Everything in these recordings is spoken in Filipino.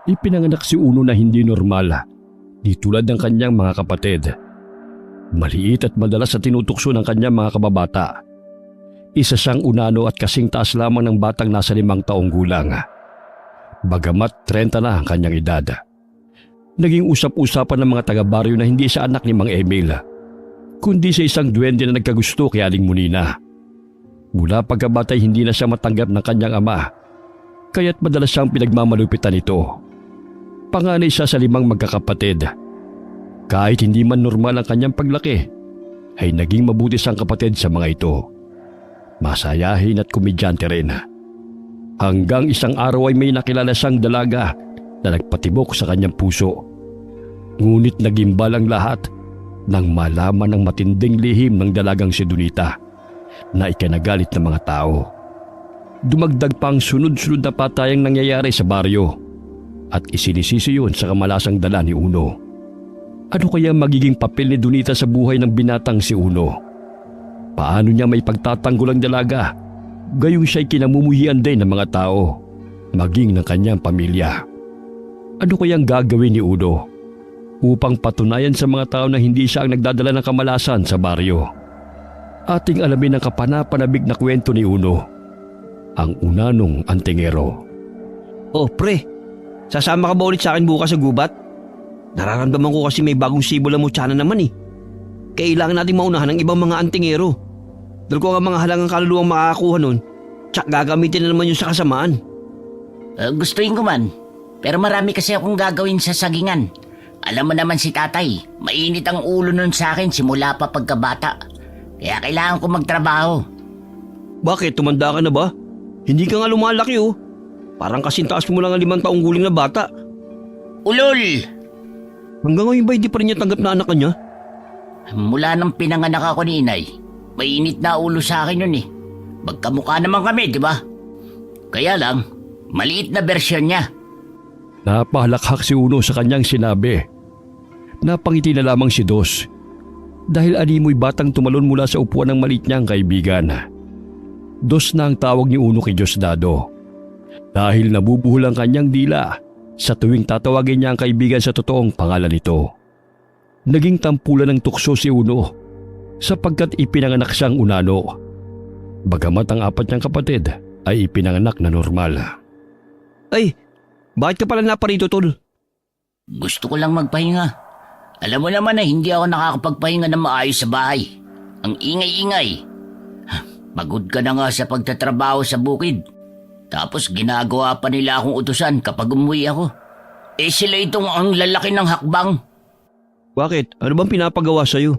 Ipinanganak si Uno na hindi normal, di tulad ng kanyang mga kapatid. Maliit at madalas sa tinutukso ng kanyang mga kababata. Isa siyang unano at kasing taas lamang ng batang nasa 5 taong gulang. Bagamat 30 na ang kanyang edad. Naging usap-usapan ng mga taga-baryo na hindi siya anak ni Mang Emil, kundi sa isang duwende na nagkagusto kay Aling Munina. Mula pagkabatay hindi na siya matanggap ng kanyang ama, kaya't madalas siyang pinagmamalupitan nito. Panganay siya sa 5 magkakapatid. Kahit hindi man normal ang kanyang paglaki, ay naging mabuti siyang kapatid sa mga ito. Masayahin at komedyante rin. Hanggang isang araw ay may nakilala siyang dalaga na nagpatibok sa kanyang puso. Ngunit nagimbal ang lahat nang malaman ang matinding lihim ng dalagang si Donita na ikinagalit ng mga tao. Dumagdag pa ang sunod-sunod na patayang nangyayari sa baryo at isinisisi yun sa kamalasang dala ni Uno. Ano kaya magiging papel ni Donita sa buhay ng binatang si Uno? Paano niya may pagtatanggol ang dalaga? Gayong siya'y kinamumuhian din ng mga tao, maging ng kanyang pamilya. Ano kayang gagawin ni Uno upang patunayan sa mga tao na hindi siya ang nagdadala ng kamalasan sa baryo? Ating alamin ang kapanapanabik na kwento ni Uno, ang unanong antingero. Oh pre, sasama ka ba ulit sa akin bukas sa gubat? Nararamdaman ko kasi may bagong sibol ang mutya na naman eh. Kailangan natin maunahan ng ibang mga antingero. Dahil ko ang mga halangang kaluluwang makakakuha nun, tsak gagamitin na naman yun sa kasamaan. Gustuin ko man, pero marami kasi akong gagawin sa sagingan. Alam mo naman si tatay, mainit ang ulo nun sa akin simula pa pagkabata. Kaya kailangan ko magtrabaho. Bakit? Tumanda ka na ba? Hindi ka nga lumalaki oh. Parang kasintaas mo lang ang 5 taong guling na bata. Ulol! Hanggang ngayon ba hindi pa rin niya tanggap na anak ka niya? Mula nang pinanganak ako ni inay, mainit na ulo sa akin nun eh. Magkamukha naman kami, di ba? Kaya lang, maliit na bersyon niya. Napahalakhak si Uno sa kanyang sinabi. Napangiti na lamang si Dos dahil animoy batang tumalon mula sa upuan ng maliit niyang kaibigan. Dos na ang tawag ni Uno kay Diosdado dahil nabubuhol ang kanyang dila sa tuwing tatawagin niya ang kaibigan sa totoong pangalan nito. Naging tampulan ng tukso si Uno sapagkat ipinanganak siyang unano. Bagamat ang 4 niyang kapatid ay ipinanganak na normal. Ay, bakit ka pala naparito tol? Gusto ko lang magpahinga. Alam mo naman na hindi ako nakakapagpahinga ng maayos sa bahay. Ang ingay-ingay. Pagod ka na nga sa pagtatrabaho sa bukid. Tapos ginagawa pa nila akong utusan kapag umuwi ako. Sila itong ang lalaki ng hakbang. Bakit? Ano bang pinapagawa sa'yo?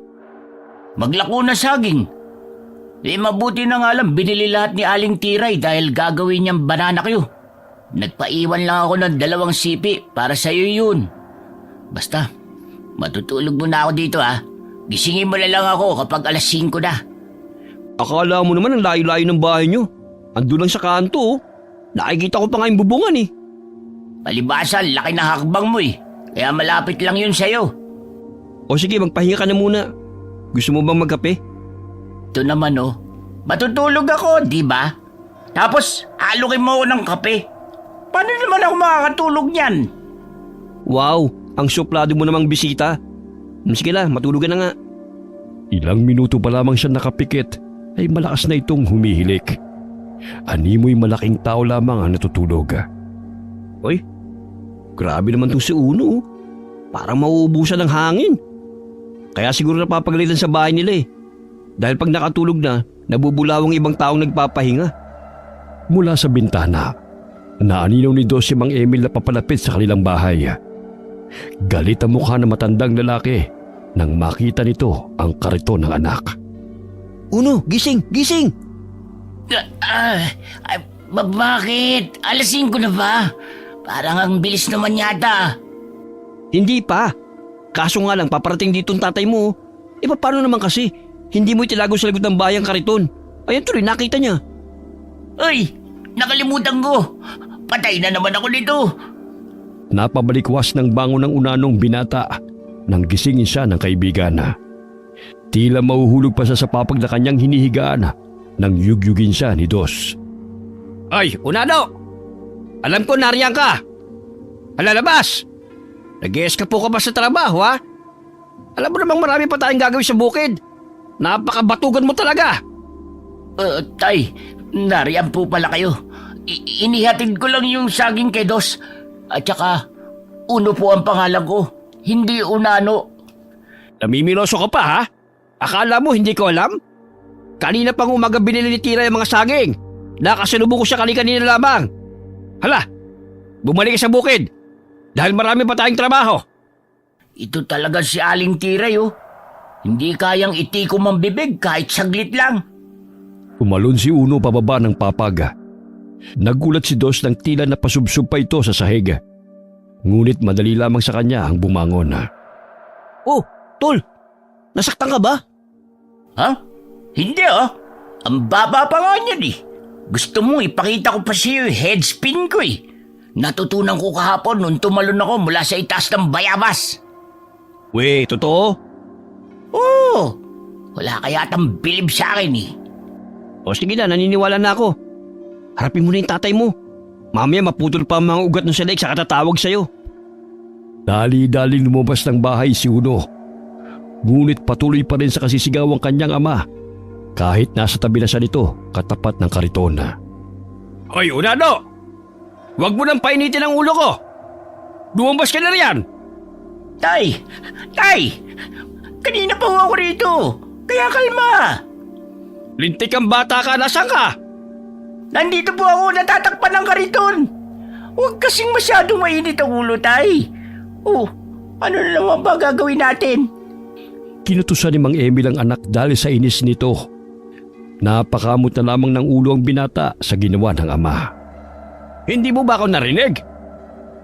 Maglako na saging. Mabuti na nga lang binili lahat ni Aling Tiray dahil gagawin niyang banana kayo. Nagpaiwan lang ako ng 2 sipi para sa'yo yun. Basta, matutulog muna ako dito ha. Gisingin mo na lang ako kapag alas 5 na. Akala mo naman ang layo-layo ng bahay niyo. Andun lang sa kanto oh. Nakikita ko pa nga yung bubungan eh. Palibasa, laki na hakbang mo eh. Kaya malapit lang yun sa'yo. O sige, magpahinga ka na muna. Gusto mo bang magkape? Ito naman oh. Matutulog ako, di ba? Tapos, halukin mo ako ng kape. Paano naman ako makakatulog niyan? Wow, ang suplado mo namang bisita. Sige na, matulog ka na nga. Ilang minuto pa lamang siya nakapikit ay malakas na itong humihilik. Animoy malaking tao lamang ang natutulog. Oy, grabe naman tong si Uno. Parang mauubusan ng hangin. Kaya siguro napapagalitan sa bahay nila eh. Dahil pag nakatulog na, nabubulawang ibang taong nagpapahinga. Mula sa bintana, naaninaw ni Dos si Mang Emil na papalapit sa kanilang bahay. Galit ang mukha ng matandang lalaki nang makita nito ang kariton ng anak. Uno, gising, gising! Bakit? Alas 5 na ba? Parang ang bilis naman yata. Hindi pa. Kaso nga lang, paparating dito ang tatay mo. Paano naman kasi? Hindi mo itilago sa likod ng bayang kariton. Ayan tuloy, nakita niya. Ay, nakalimutan ko. Patay na naman ako nito. Napabalikwas ng bango ng unanong binata nang gisingin siya ng kaibigan. Tila mahuhulog pa siya sa papag na kanyang hinihigaan nang yugyugin siya ni Dos. Ay, Unano! Alam ko nariyan ka! Alalabas! Nag-e-eskapo ka ba sa trabaho, ha? Alam mo namang marami pa tayong gagawin sa bukid. Napakabatugan mo talaga. Tay, nariyan po pala kayo. Inihatid ko lang yung saging kay Dos. At saka, Uno po ang pangalan ko. Hindi Unano. Namimiloso ka pa, ha? Akala mo hindi ko alam? Kanina pang umaga binili ni Tira yung mga saging. Nakasalubong ko siya kanina lamang. Hala, bumalik ka sa bukid. Dahil marami pa tayong trabaho. Ito talaga si Aling Tiray, oh. Hindi kayang itikom ang bibig kahit saglit lang. Umalon si Uno pababa ng papag. Nagulat si Dos nang tila napasubsob pa ito sa sahig. Ngunit madali lamang sa kanya ang bumangon. Oh, Tol, nasaktan ka ba? Ha? Hindi, oh. Ang baba pa nga niyan, eh. Gusto mo ipakita ko pa sa'yo yung head spin ko, eh. Natutunan ko kahapon nung tumalon ako mula sa itaas ng bayabas. We, totoo? Oo. Wala kaya tang bilib sa akin, eh. O sige na, naniniwala na ako. Harapin mo na yung tatay mo. Mamaya maputol pa ang mga ugat ng salig sa katatawag sa'yo. Dali-daling lumabas ng bahay si Uno. Ngunit patuloy pa rin sa kasisigaw ang kanyang ama. Kahit nasa tabi na siya nito, katapat ng kariton. Hoy, Unano! Huwag mo nang painitin ang ulo ko! Lumabas ka na riyan! Tay! Tay! Kanina pa ako rito. Kaya kalma. Lintik ang bata ka, nasaan ka? Nandito po ako natatakpan ng kariton. Huwag kasing masyadong mainit ang ulo, Tay. Oh, ano na naman ba gagawin natin? Kinutusan ni Mang Emil ang anak dahil sa inis nito. Napakamot na lamang ng ulo ang binata sa ginawa ng ama. Hindi mo ba ako narinig?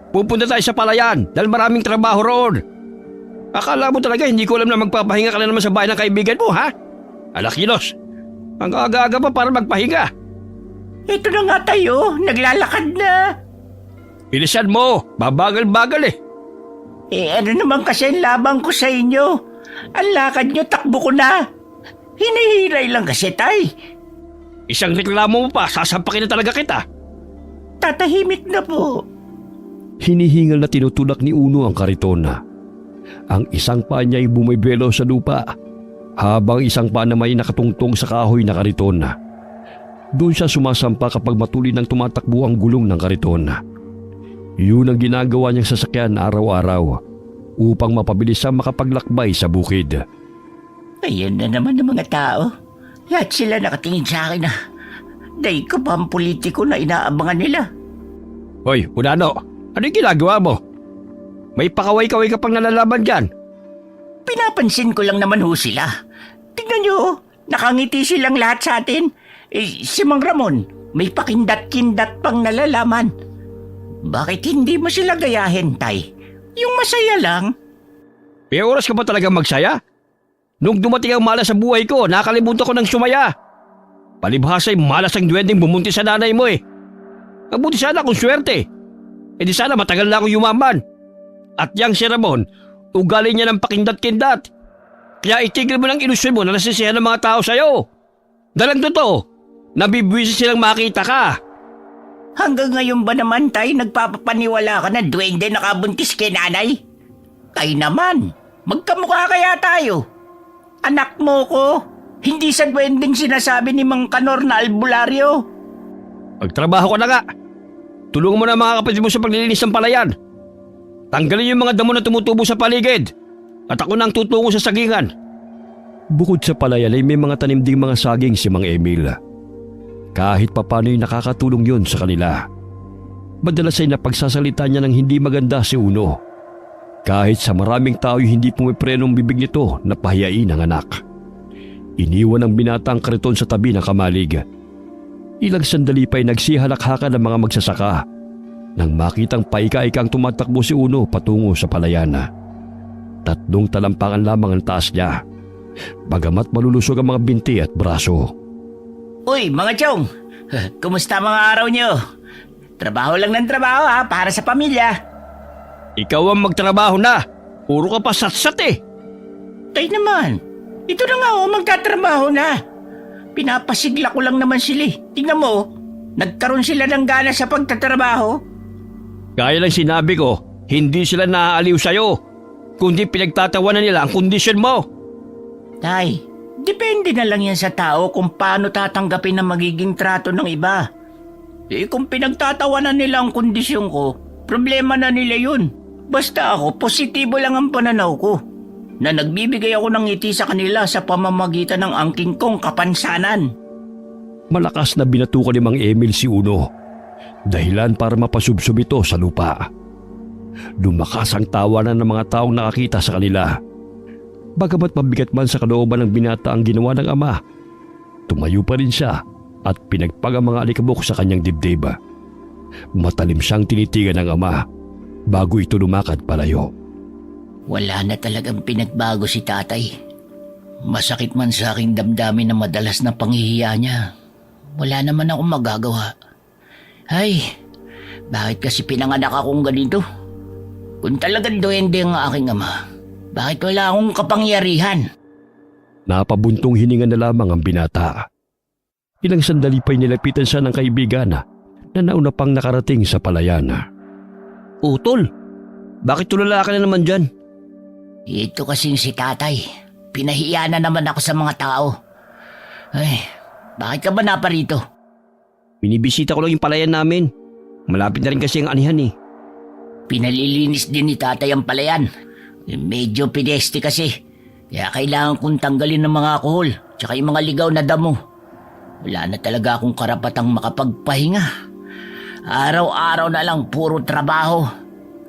Pupunta tayo sa palayan dahil maraming trabaho roon. Akala mo talaga hindi ko alam na magpapahinga ka na naman sa bahay ng kaibigan mo, ha? Alakilos, ang aga-aga pa para magpahinga. Ito na nga tayo, naglalakad na. Bilisan mo, babagal-bagal eh. Ano naman kasi ang labang ko sa inyo? Ang lakad nyo, takbo ko na. Hinihiray lang kasi, Tay. Isang reklamo mo pa, sasampakin na talaga kita. Tatahimik na po. Hinihingal na tinutulak ni Uno ang kariton. Ang isang paa niya ay bumibelo sa lupa, habang isang paa naman ay nakatungtong sa kahoy na kariton. Doon siya sumasampa kapag matuloy nang tumatakbo ang gulong ng kariton. Yun ang ginagawa niyang sasakyan araw-araw upang mapabilis ang makapaglakbay sa bukid. Ayan na naman ang mga tao. Lahat sila nakatingin sa akin na dahil ko pa ang politiko na inaabangan nila. Hoy, Unano, ano yung ginagawa mo? May pakaway-kaway ka pang nalalaman dyan. Pinapansin ko lang naman ho sila. Tingnan nyo, nakangiti silang lahat sa atin. Si Mang Ramon, may pakindat-kindat pang nalalaman. Bakit hindi mo sila gayahin, Tay? Yung masaya lang. May oras ka ba talagang magsaya? Nung dumating ang malas sa buhay ko, nakalimutan ko ng sumaya. Palibhasa ay malas ang duwending bumunti sa nanay mo eh. Mabuti sana kung swerte. E di sana matagal na akong yumaman. At yang si Ramon, ugali niya ng pakindat-kindat. Kaya itigil mo ng ilusyon mo na nasisiyahan ng mga tao sa'yo. Dalang totoo, nabibwisit silang makita ka. Hanggang ngayon ba naman, Tay, nagpapapaniwala ka na duwende nakabuntis kay nanay? Tay naman, magkamukha kaya tayo. Anak mo ko, hindi sa duwendeng sinasabi ni Mang Kanor na albularyo. Magtrabaho ka na nga. Tulungan mo na mga kapatid mo sa paglilinis ng palayan. Tanggalin yung mga damo na tumutubo sa paligid. At ako nang tutungo sa sagingan. Bukod sa palayan ay may mga tanim ding mga saging si Mang Emil. Kahit papano'y nakakatulong yun sa kanila. Madalas ay napagsasalita niya ng hindi maganda si Uno. Kahit sa maraming tao'y hindi pumiprenong bibig nito na pahiyain ang anak. Iniwan ang binata ang kariton sa tabi ng kamalig. Ilang sandali pa'y nagsihalakhakan ng mga magsasaka nang makitang paika-ikang tumatakbo si Uno patungo sa palayan. 3 talampakan lamang ang taas niya, bagamat malulusog ang mga binti at braso. Uy, mga chong! Kumusta mga araw nyo? Trabaho lang ng trabaho ha, para sa pamilya. Ikaw ang magtrabaho na. Puro ka pa satsat eh. Tay naman, ito na nga magtatrabaho na. Pinapasigla ko lang naman sila eh. Tingnan mo, nagkaroon sila ng gana sa pagtatrabaho. Gaya lang sinabi ko, hindi sila naaaliw sa'yo, kundi pinagtatawanan nila ang kondisyon mo. Tay, depende na lang yan sa tao kung paano tatanggapin ang magiging trato ng iba. Kung pinagtatawanan nila ang kondisyon ko, problema na nila yun. Basta ako, positibo lang ang pananaw ko. Na nagbibigay ako ng ngiti sa kanila sa pamamagitan ng angking kong kapansanan. Malakas na binatukan ni Mang Emil si Uno. Dahilan para mapasubsob ito sa lupa. Lumakas ang tawanan ng mga taong nakakita sa kanila. Bagamat mabigat man sa kalooban ng binata ang ginawa ng ama, tumayo pa rin siya at pinagpag ang mga alikabok sa kanyang dibdib. Matalim siyang tinitigan ng ama bago ito lumakad palayo. Wala na talagang pinagbago si tatay. Masakit man sa aking damdamin na madalas na panghihiya niya. Wala naman akong magagawa. Ay, bakit kasi pinanganak akong ganito? Kung talagang duwende ang aking ama, bakit wala akong kapangyarihan? Napabuntong hininga na lamang ang binata. Ilang sandali pa'y nilapitan siya ng kaibigan na nauna pang nakarating sa palayan. Utol, bakit tulala ka na naman dyan? Ito kasing si tatay. Pinahiya na naman ako sa mga tao. Ay, bakit ka ba naparito? Binibisita ko lang yung palayan namin. Malapit na rin kasi ang anihan eh. Pinalilinis din ni tatay ang palayan. Medyo pinesti kasi. Kaya kailangan kong tanggalin ng mga alcohol tsaka yung mga ligaw na damo. Wala na talaga akong karapatang makapagpahinga. Araw-araw na lang puro trabaho.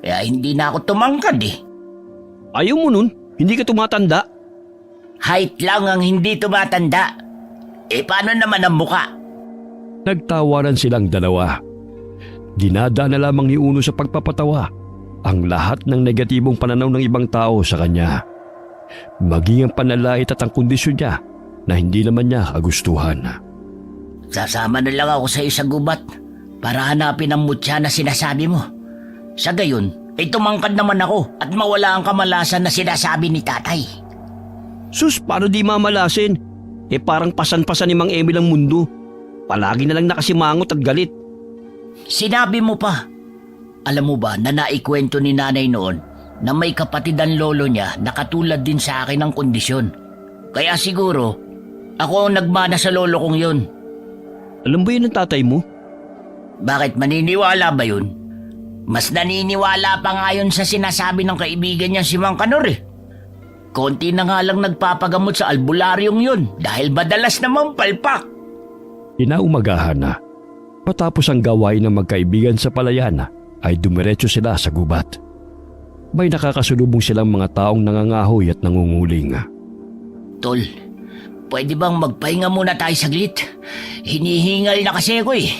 Kaya hindi na ako tumangkad eh. Ayaw mo nun? Hindi ka tumatanda? Height lang ang hindi tumatanda. Paano naman ang muka? Nagtawanan silang dalawa. Dinadaan na lamang ni Uno sa pagpapatawa ang lahat ng negatibong pananaw ng ibang tao sa kanya. Maging ang panalait at ang kondisyon niya na hindi naman niya kagustuhan. Sasama na lang ako sa isang gubat para hanapin ang mutya na sinasabi mo. Sa gayon, tumangkad naman ako at mawala ang kamalasan na sinasabi ni tatay. Sus, paano di mamalasin? Parang pasan-pasan ni Mang Emil ang mundo. Palagi na lang nakasimangot at galit. Sinabi mo pa. Alam mo ba na naikwento ni nanay noon na may kapatid ang lolo niya na katulad din sa akin ang kondisyon. Kaya siguro, ako ang nagmana sa lolo kong yun. Alam ba yun ng tatay mo? Bakit maniniwala ba yun? Mas naniniwala pa nga yun sa sinasabi ng kaibigan niya si Mang Kanor eh. Konti na nga lang nagpapagamot sa albularyong yun dahil madalas namang palpak. Inaumagahan na. Matapos ang gawain ng magkaibigan sa palayan ay dumiretso sila sa gubat. May nakakasulubong silang mga taong nangangahoy at nangunguling. Tol, pwede bang magpahinga muna tayo saglit? Hinihingal na kasi ako eh.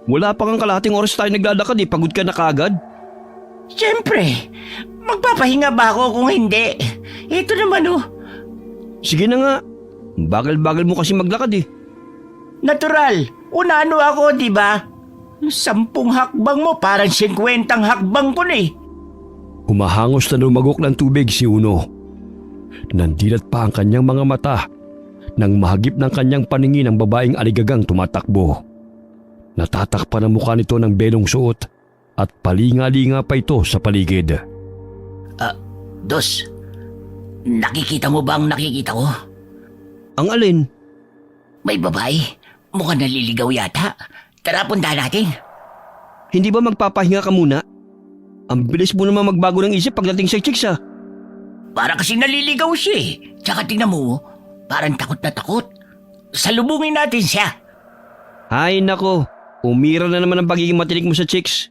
Wala pa kang kalahating oras tayo naglalakad eh. Pagod ka na kaagad. Siyempre, magpapahinga ba ako kung hindi? Ito naman oh. Sige na nga. Bagal-bagal mo kasi maglakad eh. Natural, unano ako, di ba? 10 hakbang mo, parang 50 hakbang ko na eh. Humahangos na lumagok ng tubig si Uno. Nandilat pa ang kanyang mga mata nang mahagip ng kanyang paningin ang babaeng aligagang tumatakbo. Natatakpan ang mukha nito ng belong suot at palinga-linga pa ito sa paligid. Dos, nakikita mo ba ang nakikita ko? Ang alin? May babae, mukhang naliligaw yata. Tara, punta natin. Hindi ba magpapahinga ka muna? Ang bilis mo naman magbago ng isip pagdating sa chicks ah. Para kasi naliligaw siya eh. Tsaka tingnan mo, parang takot na takot. Salubungin natin siya. Ay nako, umira na naman ang pagiging matinik mo sa chicks.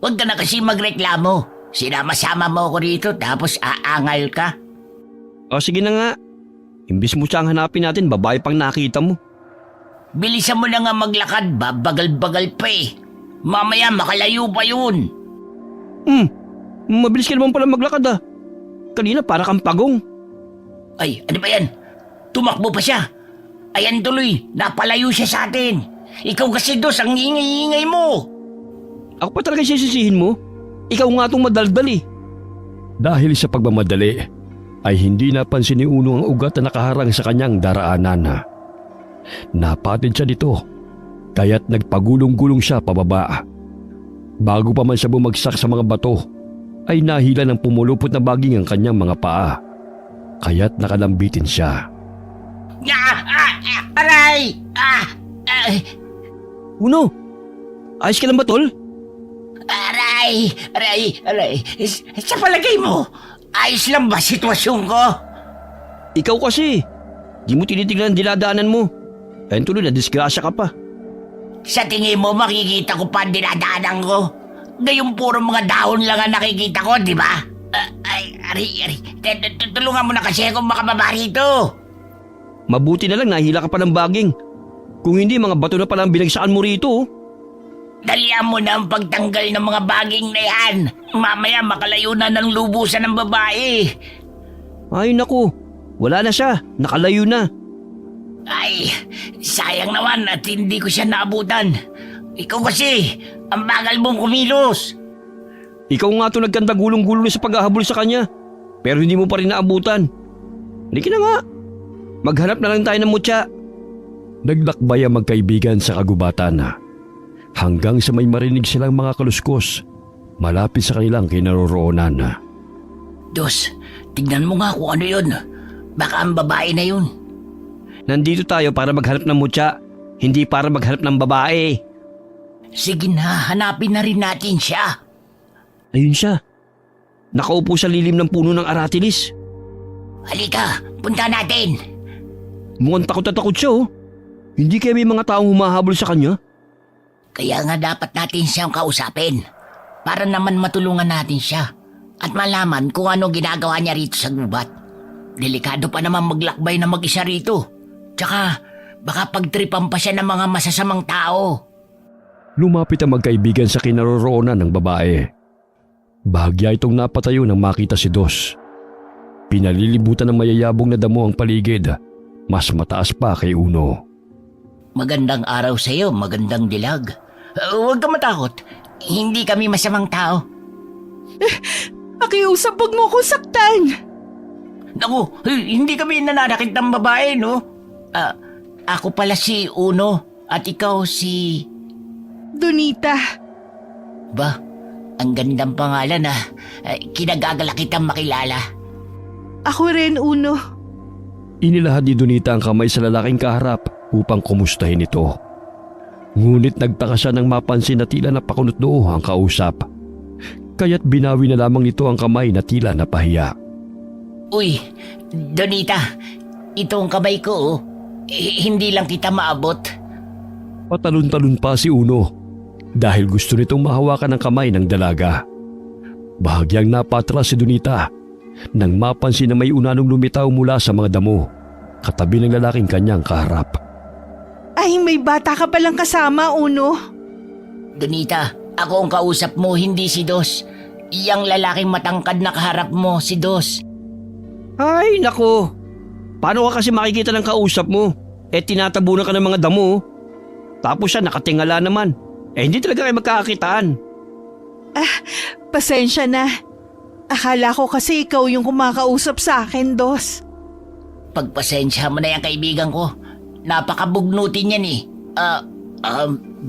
Huwag ka na kasi magreklamo. Sinama-sama mo ako rito tapos aangal ka. O sige na nga. Imbis mo siyang hanapin natin, babae pang nakita mo. Bilisan mo na nga maglakad, babagal-bagal pa eh. Mamaya makalayo pa yun. Mabilis ka naman pala maglakad ah. Kanina para kang pagong. Ay, ano ba yan? Tumakbo pa siya. Ayan tuloy, napalayo siya sa atin. Ikaw kasi Dos, ang ingay-ingay mo. Ako pa talaga sisisihin mo? Ikaw nga itong madaldal eh. Dahil sa pagmamadali, ay hindi napansin ni Uno ang ugat na nakaharang sa kanyang daraanan. Napatid siya dito, kaya't nagpagulong-gulong siya pababa. Bago pa man siya bumagsak sa mga bato, ay nahila ng pumulupot na baging ang kanyang mga paa. Kaya't nakalambitin siya. Aray! Uno, ayos ka lang ba, tol? Aray! Sa palagay mo, ayos lang ba sitwasyon ko? Ikaw kasi, di mo tinitignan ang dinadaanan mo. Ayun tuloy na disgrasya ka pa. Sa tingin mo, makikita ko pa ang dinadaanan ko. Ngayong puro mga dahon lang ang nakikita ko, di ba? Ari. Tulungan mo na kasi akong makababa rito. Mabuti na lang nahila ka pa ng baging. Kung hindi, mga bato na pala ang binagsakan mo rito. Dalian mo na ang pagtanggal ng mga baging na yan. Mamaya makalayo na ng lubusan ng babae. Ay naku, wala na siya, nakalayo na. Ay, sayang naman at hindi ko siya naabutan. Ikaw kasi, ang bagal mong kumilos. Ikaw nga ito nagkandagulong-gulo sa paghahabol sa kanya. Pero hindi mo pa rin naabutan. Halika na nga. Maghanap na lang tayo ng mutya. Naglakbay ang magkaibigan sa kagubatan hanggang sa may marinig silang mga kaluskos malapit sa kanilang kinaroroonan. Dos, tignan mo nga kung ano yun. Baka ang babae na yun. Nandito tayo para maghanap ng mutya, hindi para maghanap ng babae. Sige na, hanapin na rin natin siya. Ayun siya. Nakaupo sa lilim ng puno ng aratilis. Halika, punta natin. Mukhang takot na takot siya oh. Hindi kaya may mga taong humahabol sa kanya? Kaya nga dapat natin siyang kausapin. Para naman matulungan natin siya. At malaman kung ano ginagawa niya rito sa gubat. Delikado pa naman maglakbay na mag-isa rito. Tsaka baka pagtripan pa siya ng mga masasamang tao. Lumapit ang magkaibigan sa kinaroroonan ng babae. Bahagya itong napatayo nang makita si Dos. Pinalilibutan ng mayayabong na damo ang paligid. Mas mataas pa kay Uno. Magandang araw sa iyo, magandang dilag. Huwag ka matakot. Hindi kami masamang tao. Pakiusap, huwag mo ko saktan. Naku, hindi kami nananakit ng babae, no? Ako pala si Uno at ikaw si... Donita. Ba, ang gandang pangalan kinagagala kitang makilala. Ako rin, Uno. Inilahad ni Donita ang kamay sa lalaking kaharap upang kumustahin ito. Ngunit nagtaka siya nang mapansin na tila napakunot noo ang kausap. Kaya't binawi na lamang nito ang kamay na tila napahiya. Uy, Donita, itong kamay ko, hindi lang kita maabot. Patalon-talon pa si Uno dahil gusto nitong mahawakan ang kamay ng dalaga. Bahagyang napatras si Donita nang mapansin na may unanong lumitaw mula sa mga damo, katabi ng lalaking kanyang kaharap. Ay, may bata ka palang kasama, Uno. Donita, ako ang kausap mo, hindi si Dos. Iyang lalaking matangkad na kaharap mo, si Dos. Ay nako, paano ka kasi makikita ng kausap mo? Tinatabunan ka ng mga damo. Tapos siya nakatingala naman. Hindi talaga kayo magkakakitaan. Pasensya na. Akala ko kasi ikaw yung kumakausap sa akin, Dos. Pagpasensya mo na yan, kaibigan ko. Napakabugnutin yan eh.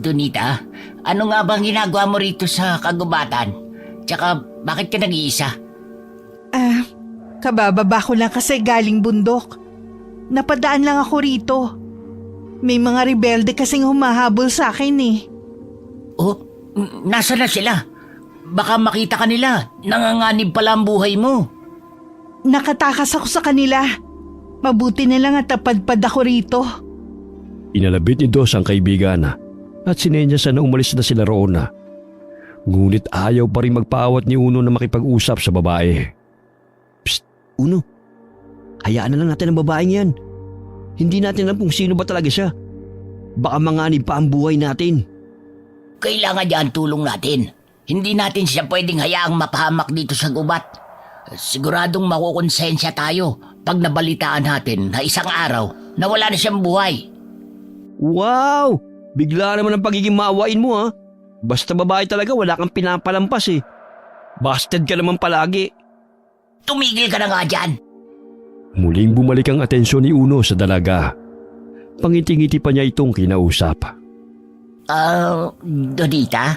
Donita, ano nga bang ginagawa mo rito sa kagubatan? Tsaka bakit ka nag-iisa? Kabababa ko lang kasi galing bundok. Napadaan lang ako rito. May mga rebelde kasing humahabol sa akin eh. Oh, nasa na sila? Baka makita ka nila. Nanganganib pala ang buhay mo. Nakatakas ako sa kanila. Mabuti na lang at napadpad ako rito. Inalabit ni Dos ang kaibigan at sinenyas na umalis na sila roon. Ngunit ayaw pa rin magpaawat ni Uno na makipag-usap sa babae. Psst, Uno. Hayaan na lang natin ang babaeng yan. Hindi natin alam kung sino ba talaga siya. Baka manganib pa ang buhay natin. Kailangan niya ang tulong natin. Hindi natin siya pwedeng hayaang mapahamak dito sa gubat. Siguradong makukonsensya tayo pag nabalitaan natin na isang araw na wala na siyang buhay. Wow! Bigla naman ang pagiging maawain mo ha. Basta babae talaga, wala kang pinapalampas eh. Busted ka naman palagi. Tumigil ka na nga dyan. Muling bumalik ang atensyon ni Uno sa dalaga. Pangiti-ngiti pa niya itong kinausap. Donita,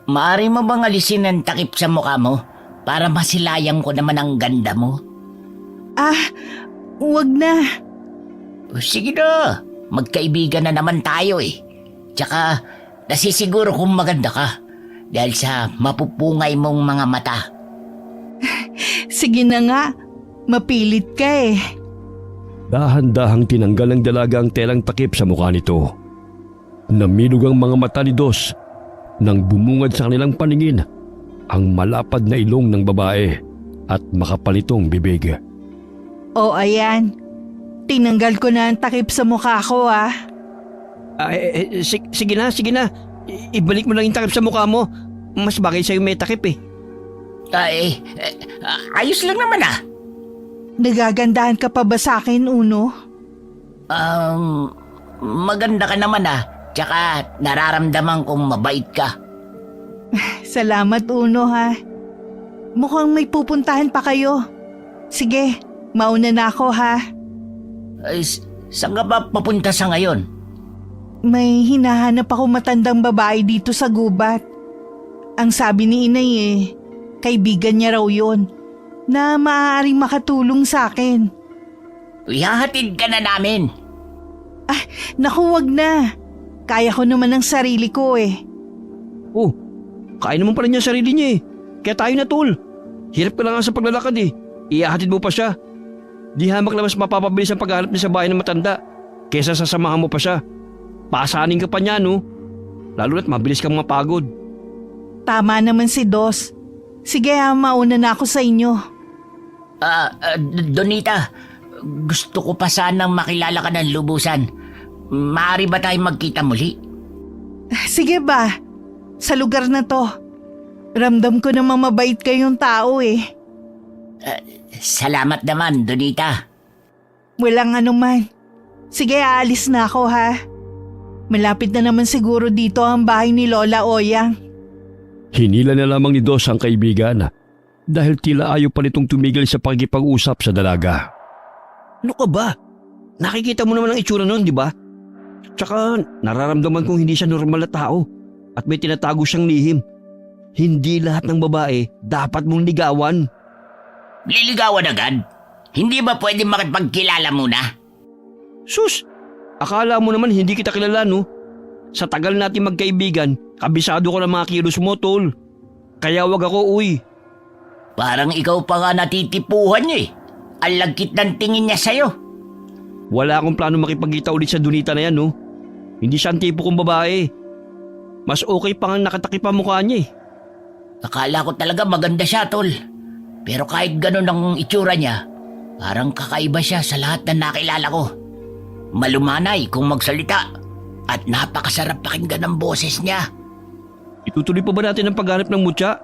Maari mo bang alisin ang takip sa mukha mo para masilayang ko naman ang ganda mo? Wag na. O, sige na, magkaibigan na naman tayo eh. Tsaka nasisiguro kung maganda ka dahil sa mapupungay mong mga mata. Sige na nga, mapilit ka eh. Dahan-dahang tinanggal ng dalaga ang telang takip sa mukha nito. Namilog ang mga mata ni Dos nang bumungad sa kanilang paningin ang malapad na ilong ng babae at makapalitong bibig. O ayan, tinanggal ko na ang takip sa mukha ko ah. Sige na. Ibalik mo lang yung takip sa mukha mo. Mas bagay sa'yo may takip eh. Ayos lang naman ah. Nagagandahan ka pa ba sa akin, Uno? Maganda ka naman ah. Tsaka nararamdaman kong mabait ka. Salamat, Uno ha. Mukhang may pupuntahan pa kayo. Sige, mauna na ako ha. Saan ka ba papunta sa ngayon? May hinahanap ako matandang babae dito sa gubat. Ang sabi ni Inay kaibigan niya raw yun, na maaaring makatulong sa akin. Ihahatid ka na namin. Naku, wag na. Kaya ko naman ang sarili ko eh. Oh, kaya naman pala niya ang sarili niya eh. Kaya tayo na tol. Hirap ka lang nga sa paglalakad eh. Ihahatid mo pa siya. Di hamak na mas mapapabilis ang paghahanap niya sa bahay ng matanda kesa sasamahan mo pa siya. Pasanin ka pa niya no. Lalo na't mabilis kang mapagod. Tama naman si Dos. Sige mauna na ako sa inyo. Donita, gusto ko pa sanang makilala ka ng lubusan. Maaari ba tayo magkita muli? Sige ba? Sa lugar na to. Ramdam ko namang mabait kayong tao eh. Salamat naman, Donita. Walang anuman. Sige, aalis na ako ha. Malapit na naman siguro dito ang bahay ni Lola Oyang. Hinila na lamang ni Dos ang kaibigan dahil tila ayaw pa nitong tumigil sa pakikipag-usap sa dalaga. Ano ka ba? Nakikita mo naman ang itsura noon, di ba? Tsaka nararamdaman kong hindi siya normal na tao at may tinatago siyang lihim. Hindi lahat ng babae dapat mong ligawan. Liligawan agad? Hindi ba pwede makipagkilala muna? Sus! Akala mo naman hindi kita kilala no? Sa tagal natin magkaibigan, kabisado ko ng mga kilos mo, tol. Kaya wag ako, uy. Parang ikaw pa nga natitipuhan niya eh. Ang lagkit ng tingin niya sa'yo. Wala akong plano makipagkita ulit sa Donita na yan, no? Hindi siya ang tipo kong babae. Mas okay pa nga nakatakip ang mukha niya eh. Akala ko talaga maganda siya, tol. Pero kahit ganun ang itsura niya, parang kakaiba siya sa lahat na nakilala ko. Malumanay kung magsalita at napakasarap pakinggan ng boses niya. Itutuloy pa ba natin ang paghanap ng mutya?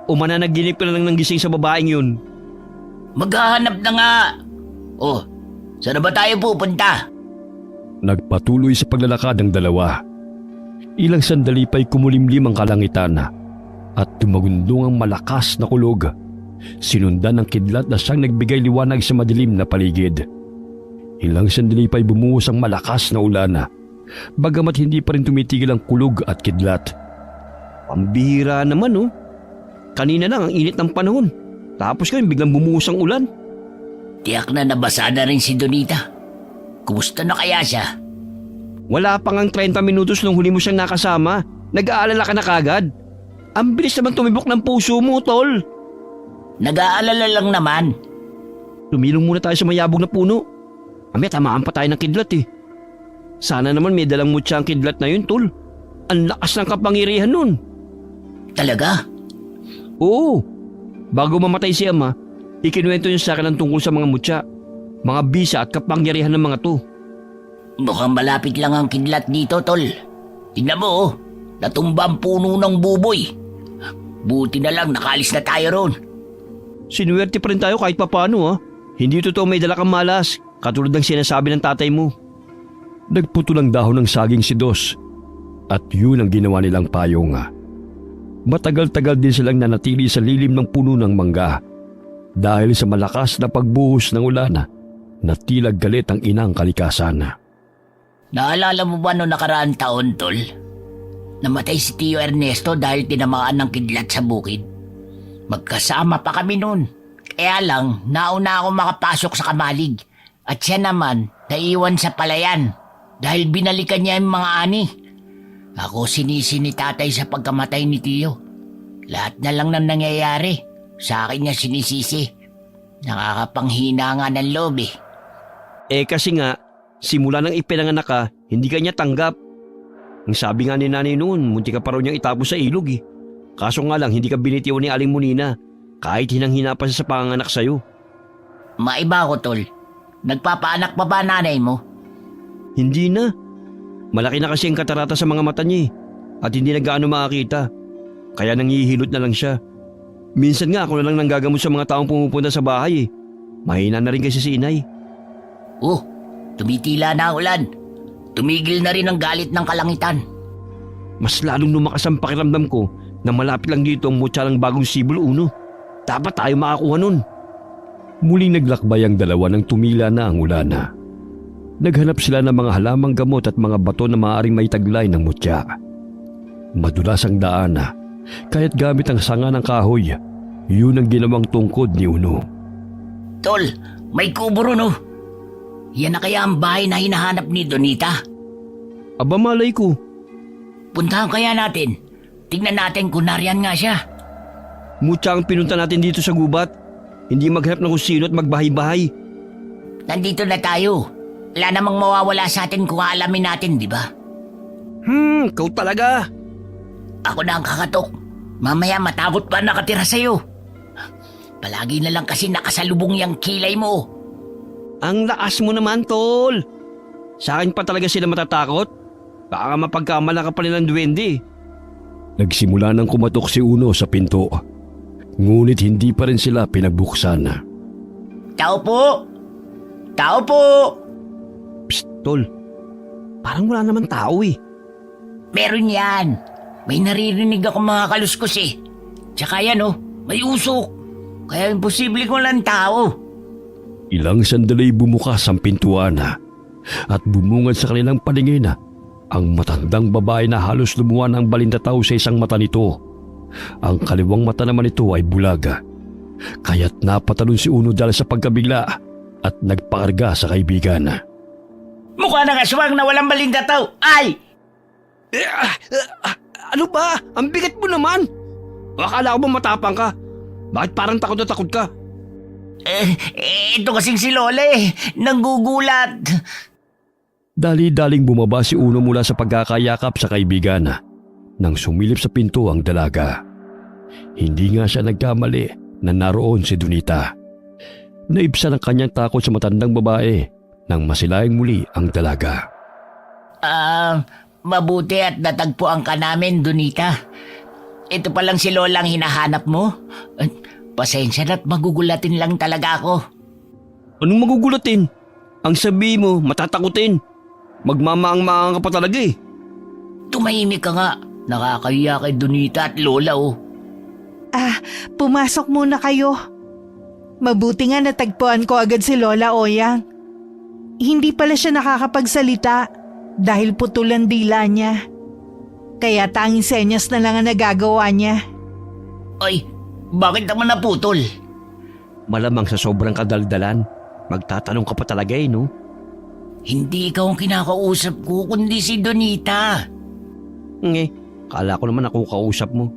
O mananaginip ka na lang ng gising sa babaeng yun? Maghahanap na nga. Oh, saan ba tayo pupunta? Nagpatuloy sa paglalakad ng dalawa. Ilang sandali pa'y kumulimlim ang kalangitan at tumagundong ang malakas na kulog. Sinundan ng kidlat na siyang nagbigay liwanag sa madilim na paligid. Ilang sandali pa'y bumuhos ang malakas na ulan, bagamat hindi pa rin tumitigil ang kulog at kidlat. Pambihira naman, oh. Kanina lang ang init ng panahon. Tapos ngayon biglang bumuhos ang ulan. Tiyak na nabasa na rin si Donita. Kumusta na kaya siya? Wala pa ngang 30 minutos nung huli mo siyang nakasama. Nag-aalala ka na kagad. Ang bilis naman tumibok ng puso mo, tol. Nag-aalala lang naman. Tumilong muna tayo sa mayabog na puno. Amaya tamaan pa tayo ng kidlat eh. Sana naman may dalang mutya ang kidlat na yun, tol. Ang lakas ng kapangyarihan nun. Talaga? Oo. Bago mamatay si Ama, ikinuwento niya sa akin ang tungkol sa mga mutya, mga bisa at kapangyarihan ng mga to. Mukhang malapit lang ang kidlat dito, tol. Tingnan mo, oh. Natumba ang puno ng buboy. Buti na lang nakalis na tayo ron. Sinuwerte pa rin tayo kahit papano, ha. Hindi totoo may dala kang malas, katulad ng sinasabi ng tatay mo. Nagputol ang dahon ng saging si Dos at yun ang ginawa nilang payong. Matagal-tagal din silang nanatili sa lilim ng puno ng mangga dahil sa malakas na pagbuhos ng ulan na tila galit ang inang kalikasan. Naalala mo ba noong nakaraang taon, tol? namatay si Tio Ernesto dahil tinamaan ng kidlat sa bukid. Magkasama pa kami noon. Kaya lang, nauna ako makapasok sa kamalig. At siya naman, naiwan sa palayan dahil binalikan niya yung mga ani. Ako sinisi ni tatay sa pagkamatay ni Tio. Lahat na lang nang nangyayari, sa akin niya sinisisi. Nakakapanghina nga ng loob eh. Kasi nga, simula nang ipinanganak ka, hindi ka niya tanggap. Ang sabi nga ni nanay noon, munti ka pa raw niyang itapos sa ilog eh. Kaso nga lang, hindi ka binitiwan ni Aling Munina, kahit hinang-hina pa siya sa panganganak sa'yo. Maiba ako, tol. Nagpapaanak pa ba nanay mo? Hindi na. Malaki na kasi ang katarata sa mga mata niya eh, at hindi na gaano makakita. Kaya nangihilot na lang siya. Minsan nga ako na lang nanggagamot sa mga taong pumupunta sa bahay eh. Mahina na rin kasi si inay. Oh, tumitila na ang ulan. Tumigil na rin ang galit ng kalangitan. Mas lalong lumakas ang pakiramdam ko na malapit lang dito ang mutya ng bagong Sibol Uno. Dapat tayo makakuha nun. Muling naglakbay ang dalawa nang tumila na ang ulan. Naghanap sila ng mga halamang gamot at mga bato na maaaring maitaglay ng mutya. Madulas ang daan, kaya't gamit ang sanga ng kahoy, yun ang ginawang tungkod ni Uno. Tol, may kubo ron oh. Yan na kaya ang bahay na hinahanap ni Donita? Aba malay ko. Puntahan kaya natin. Tingnan natin kung nariyan nga siya. Mutya ang pinunta natin dito sa gubat. Hindi maghanap ng kung sino at magbahay-bahay. Nandito na tayo. Wala namang mawawala sa atin kung aalamin natin, di ba? Ikaw talaga. Ako na ang kakatok. Mamaya matakot pa nakatira sa'yo. Palagi na lang kasi nakasalubong yung kilay mo. Ang lakas mo naman, tol. Sa akin pa talaga sila matatakot. Baka mapagkamala ka pa nilang duwende. Nagsimula nang kumatok si Uno sa pinto. Ngunit hindi pa rin sila pinagbuksan. Tao po! Tao po! Psst, tol. Parang wala naman tao eh. Meron yan. May naririnig ako mga kaluskos eh. Tsaka yan oh, may usok. Kaya imposible kung lang tao. Ilang sandali bumukas ang pintuan at bumungad sa kanilang paningin ang matandang babae na halos lumuwan ang balintataw sa isang mata nito. Ang kaliwang mata naman nito ay bulag. Kaya't napatalon si Uno dahil sa pagkabigla at nagpakarga sa kaibigan. Mukha ng aswang na walang balintataw. Ay! Ano ba? Ang bigat mo naman. Akala ko ba matapang ka? Bakit parang takot na takot ka? Ito kasing si Lola eh. Nanggugulat. Dali-daling bumaba si Uno mula sa pagkakayakap sa kaibigan nang sumilip sa pinto ang dalaga. Hindi nga siya nagkamali na naroon si Donita. Naibsan ang kanyang takot sa matandang babae nang masilayang muli ang dalaga. Mabuti at natagpuan ka namin, Donita. Ito palang si Lola ang hinahanap mo? Pasensya na't magugulatin lang talaga ako. Anong magugulatin? Ang sabi mo, matatakutin. Magmamaang-maang ka pa talaga eh. Tumahimik ka nga. Nakakahiya kay Donita at Lola oh. Pumasok muna kayo. Mabuti nga natagpuan ko agad si Lola Oyang. Hindi pala siya nakakapagsalita dahil putulan dila niya. Kaya tanging senyas na lang ang nagagawa niya. Ay, bakit naman naputol? Malamang sa sobrang kadaldalan, magtatanong ka pa talaga eh, no? Hindi ikaw ang kinakausap ko, kundi si Donita. Kala ko naman ako kausap mo.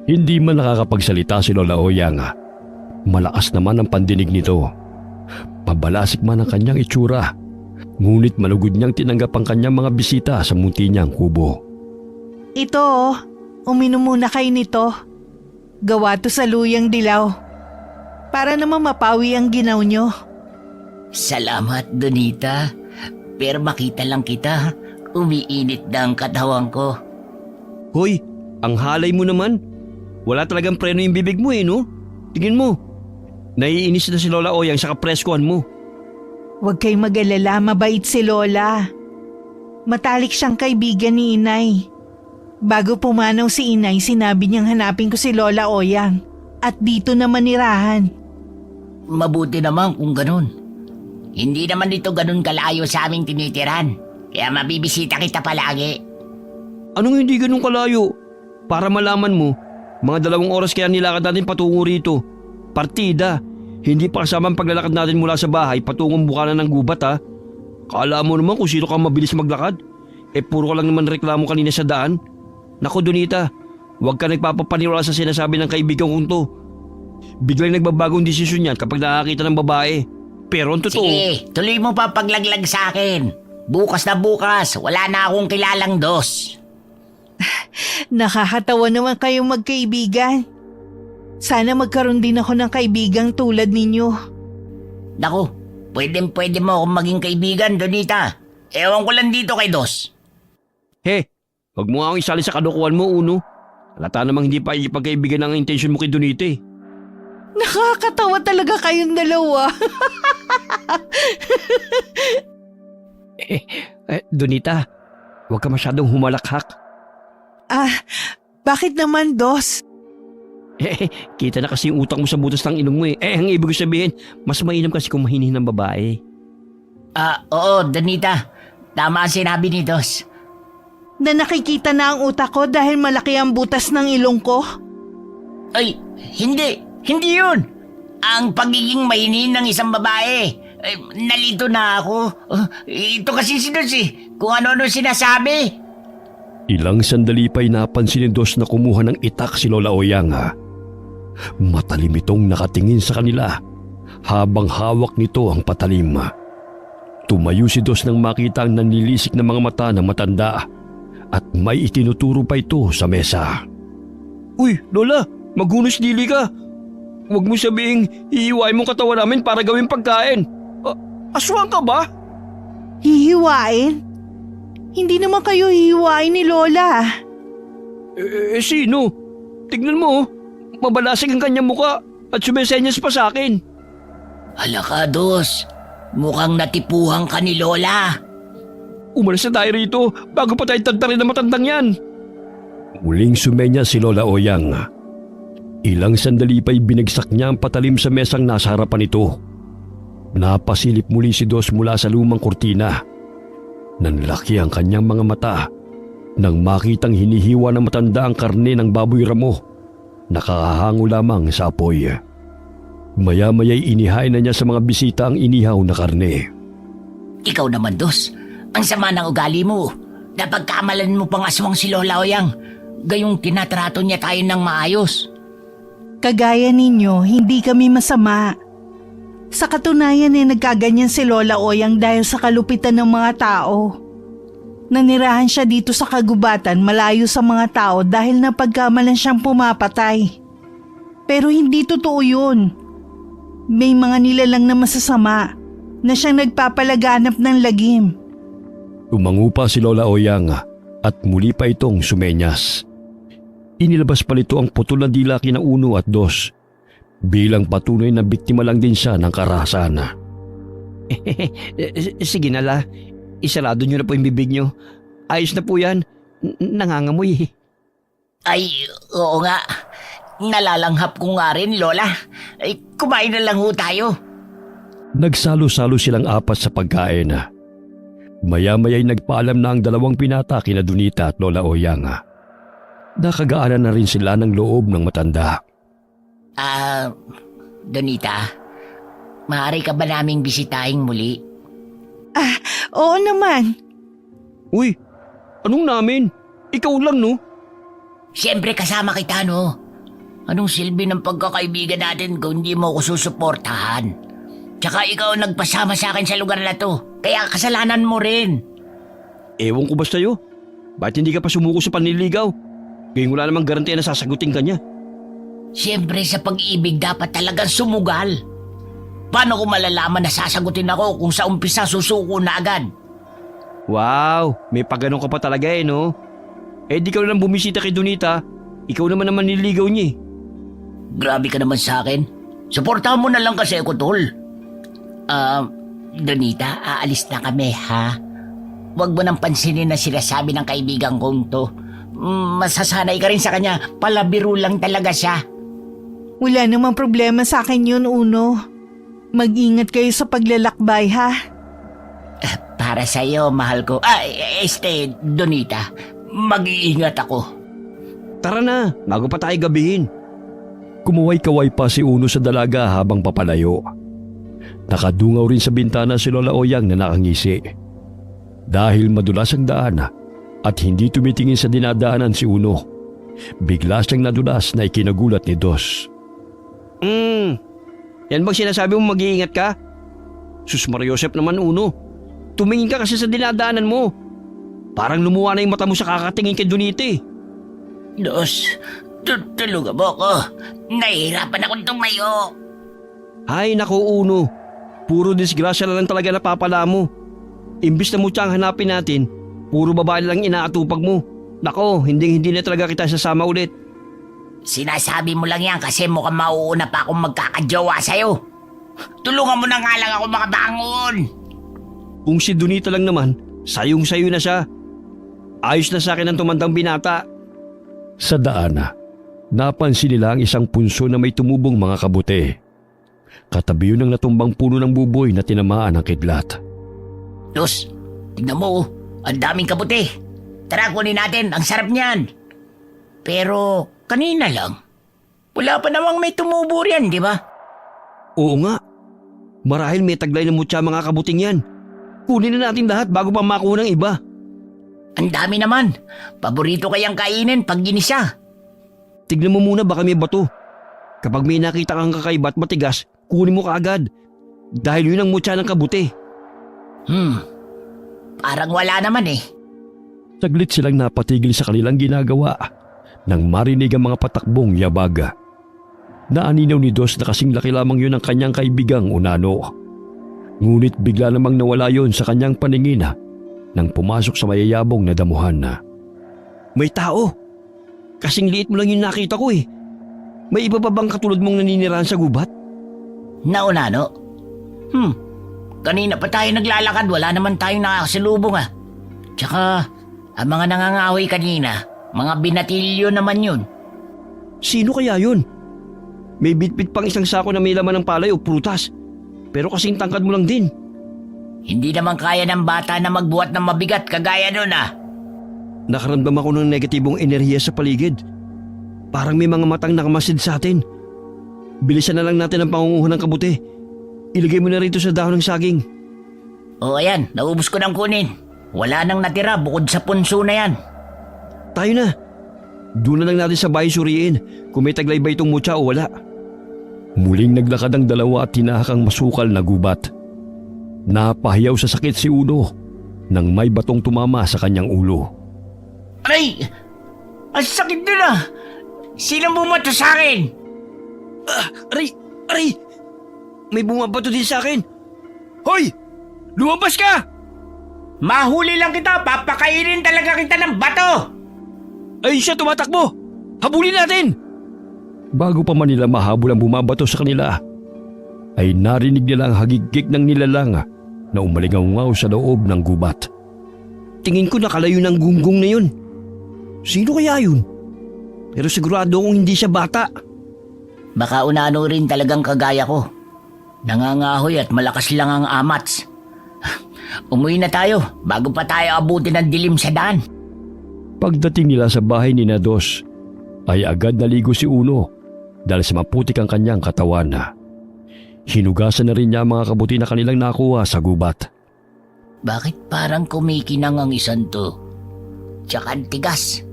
Hindi man nakakapagsalita si Lola Oyang. Malakas naman ang pandinig nito. Pabalasik man ang kanyang itsura. Ngunit malugod niyang tinanggap ang kanyang mga bisita sa munti niyang kubo. Ito uminom muna kayo nito. Gawa to sa luyang dilaw. Para naman mapawi ang ginaw nyo. Salamat, Donita. Pero makita lang kita, umiinit na ang katawan ko. Hoy, ang halay mo naman. Wala talagang preno yung bibig mo eh, no? Tingin mo. Naiinis na si Lola Oyang sa kapreskuhan mo. Huwag kayong mag-alala, mabait si Lola. Matalik siyang kaibigan ni Inay. Bago pumanaw si Inay, sinabi niyang hanapin ko si Lola Oyang at dito naman nirahan. Mabuti naman kung ganun. Hindi naman dito ganun kalayo sa aming tinitiran. Kaya mabibisita kita palagi. Anong hindi ganun kalayo? Para malaman mo, mga 2 oras kaya nilakad natin patungo rito. Partida. Hindi pa kasama ang paglalakad natin mula sa bahay patungong bukana ng gubat ha. Kala mo naman kung sino ka mabilis maglakad. Puro ka lang naman reklamo kanina sa daan. Naku Donita, huwag ka nagpapapaniwala sa sinasabi ng kaibigan kong to. Biglang nagbabagong desisyon yan kapag nakakita ng babae. Pero ang totoo… Sige, tuloy mo pa paglaglag sa akin. Bukas na bukas, wala na akong kilalang dos. Nakakatawa naman kayong magkaibigan. Sana magkaroon din ako ng kaibigang tulad ninyo. Naku, pwede mo akong maging kaibigan, Donita. Ewan ko lang dito kay Dos. He, wag mo nga akong isali sa kadukuhan mo, Uno. Halata namang hindi pa ipagkaibigan ang intensyon mo kay Donita eh. Nakakatawa talaga kayong dalawa. Donita, huwag ka masyadong humalakhak. Bakit naman, Dos? Kita na kasi yung utak mo sa butas ng ilong mo eh. Ang ibig sabihin, mas mainam kasi kung mahinih ng babae. Oo, Donita. Tama ang sinabi ni Dos. Na nakikita na ang utak ko dahil malaki ang butas ng ilong ko? Ay, hindi. Hindi yun. Ang pagiging mahinin ng isang babae. Nalito na ako. Ito kasi si Dos eh. Kung ano-ano sinasabi. Ilang sandali pa'y napansin ni Dos na kumuha ng itak si Lola Oyang. Matalim itong nakatingin sa kanila habang hawak nito ang patalim. Tumayo si Dos nang makita ang nanilisik na mga mata ng matanda at may itinuturo pa ito sa mesa. Uy, Lola, maghunos dili ka. Huwag mo sabihing iiwain mong katawan namin para gawing pagkain. Aswang ka ba? Hihiwain? Hindi naman kayo hihiwain ni Lola. Sino? Tignan mo, mabalasig ang kanyang muka at sumesenyas pa sa akin. Hala ka, Dos. Mukhang natipuhan ka ni Lola. Umalis na tayo rito bago pa tayo tagtarin ng matandang yan. Muling sumenya si Lola Oyang. Ilang sandali pa'y binagsak niya ang patalim sa mesang nasa harapan nito. Napasilip muli si Dos mula sa lumang kurtina. Nanlaki ang kanyang mga mata nang makitang hinihiwa ng matanda ang karne ng baboy ramo. Nakahahango lamang sa apoy. Maya-maya'y inihain na niya sa mga bisita ang inihaw na karne. Ikaw naman, Dos. Ang sama ng ugali mo. Napagkamalan mo pang aswang si Lola Oyang. Gayong tinatrato niya tayo ng maayos. Kagaya ninyo, hindi kami masama. Sa katunayan nagkaganyan si Lola Oyang dahil sa kalupitan ng mga tao. Nanirahan siya dito sa kagubatan malayo sa mga tao dahil napagkamalan siyang pumapatay. Pero hindi totoo yun. May mga nilalang na masasama na siyang nagpapalaganap ng lagim. Umangupa si Lola Oyang at muli pa itong sumenyas. Inilabas pa nito ang putol na dila kina Uno at Dos. Bilang patunay na biktima lang din siya ng karahasan. Sige na la, isarado nyo na po yung bibig nyo. Ayos na po yan, nangangamoy. Ay, oo nga. Nalalanghap ko nga rin, Lola. Ay, kumain na lang ho tayo. Nagsalo-salo silang apat sa pagkain. Maya-maya'y nagpaalam na ang dalawang pinata kina Donita at Lola Oyang. Nakagaanan na rin sila ng loob ng matanda. Donita, maaari ka ba naming bisitahin muli? Oo naman. Uy, anong namin? Ikaw lang no? Siyempre kasama kita, no? Anong silbi ng pagkakaibigan natin kung hindi mo ako susuportahan? Tsaka ikaw nagpasama sa akin sa lugar na to, kaya kasalanan mo rin. Ewan ko ba sa'yo? Bakit hindi ka pa sumuko sa panliligaw? Gayong wala namang garantiya na sasagutin ka niya. Siyempre sa pag-ibig dapat talagang sumugal. Paano ko malalaman na sasagutin ako kung sa umpisa susuko na agad? Wow, may pagganong ka pa talaga eh no? Di ka lang bumisita kay Donita, ikaw naman ang manliligaw niya eh. Grabe ka naman sa akin. Suportahan mo na lang kasi ako, tol. Donita, aalis na kami, ha? Huwag mo nang pansinin na sinasabi ng kaibigan kong to. Masasanay ka rin sa kanya, palabiro lang talaga siya. Wala namang problema sa akin yun, Uno. Mag-ingat kayo sa paglalakbay, ha? Para sa'yo, mahal ko. Donita, Mag-iingat ako. Tara na, bago pa tayo gabihin. Kumuway-kaway pa si Uno sa dalaga habang papalayo. Nakadungaw rin sa bintana si Lola Oyang na nakangisi. Dahil madulas ang daan at hindi tumitingin sa dinadaanan si Uno, bigla siyang nadulas na ikinagulat ni Dos. Yan bang sinasabi mo mag-iingat ka? Sus Mariosep naman, Uno. Tumingin ka kasi sa dinadaanan mo. Parang lumuwa na yung mata mo sa kakatingin kay Donite. Dos, tulungan mo ako. Nahihirapan akong tumayo. Ay naku, Uno. Puro disgrasya na lang talaga napapala mo. Imbis na mutsang hanapin natin, puro babae lang inaatupag mo. Nako, hindi na talaga kita sasama ulit. Sinasabi mo lang yan kasi mukhang mauuna pa akong magkakajowa sa'yo. Tulungan mo na nga lang ako makabangon. Kung si Donita lang naman, sayong-sayo na siya. Ayos na sa akin ang tumandang binata. Sa daan, napansin nila ang isang punso na may tumubong mga kabuti. Katabi yun ng natumbang puno ng buboy na tinamaan ng kidlat. Dos, tignan mo, ang daming kabuti. Tara, kunin natin, ang sarap niyan. Pero kanina lang, wala pa namang may tumubo riyan, di ba? Oo nga. Marahil may taglay na mutya mga kabuting yan. Kunin na natin lahat bago pa makuha ng iba. Ang dami naman. Paborito kayang kainin pag ginisa. Tignan mo muna baka may bato. Kapag may nakita kang kakaiba at matigas, kunin mo kaagad. Dahil yun ang mutya ng kabuti. Parang wala naman eh. Saglit silang napatigil sa kanilang ginagawa nang marinig ang mga patakbong yabaga. Naaninaw ni Dos na kasing laki lamang yun ang kanyang kaibigang Unano. Ngunit bigla namang nawala yon sa kanyang paningin nang pumasok sa mayayabong na damuhan na. May tao. Kasing liit mo lang yung nakita ko eh. May iba pa bang katulad mong naninirahan sa gubat? Nauna, no? Kanina pa tayo naglalakad, wala naman tayong nakakasalubong ah. Tsaka, ang mga nangangahoy kanina, mga binatilyo naman yun. Sino kaya yun? May bitbit pang isang sako na may laman ng palay o prutas. Pero kasing tangkad mo lang din. Hindi naman kaya ng bata na magbuhat ng mabigat kagaya nun ah. Nakaramdam ako ng negatibong enerhiya sa paligid. Parang may mga matang nakamasid sa atin. Bilisan na lang natin ang pangunguhan ng kabuti. Ilagay mo na rito sa dahon ng saging. O ayan, naubos ko ng kunin. Wala nang natira bukod sa punso na yan. Tayo na. Doon na lang natin sa bahay suriin kung may taglay ba itong mutya o wala. Muling naglakad ang dalawa at tinahak ang masukal na gubat. Napahiyaw sa sakit si Uno nang may batong tumama sa kanyang ulo. Aray! Ang sakit din ah! Sino bumato sa akin? Aray! Aray! May bumabato din sa akin. Hoy! Lumabas ka! Mahuli lang kita, papakainin talaga kita ng bato! Ayun siya, tumatakbo! Habulin natin! Bago pa man nila mahabol ang bumabato sa kanila, ay narinig nila ang hagigik ng nilalang na umalingaw sa loob ng gubat. Tingin ko nakalayo ng gunggong na yun. Sino kaya yun? Pero sigurado kong hindi siya bata. Baka Unano rin talagang kagaya ko. Nangangahoy at malakas lang ang amats. Umuwi na tayo bago pa tayo abutin ng dilim sa daan. Pagdating nila sa bahay ni Dos, ay agad naligo si Uno dahil sa maputik ang kanyang katawan. Hinugasan na rin niya ang mga kabuti na kanilang nakuha sa gubat. Bakit parang kumikinang ang isan to? Tsaka ang tigas.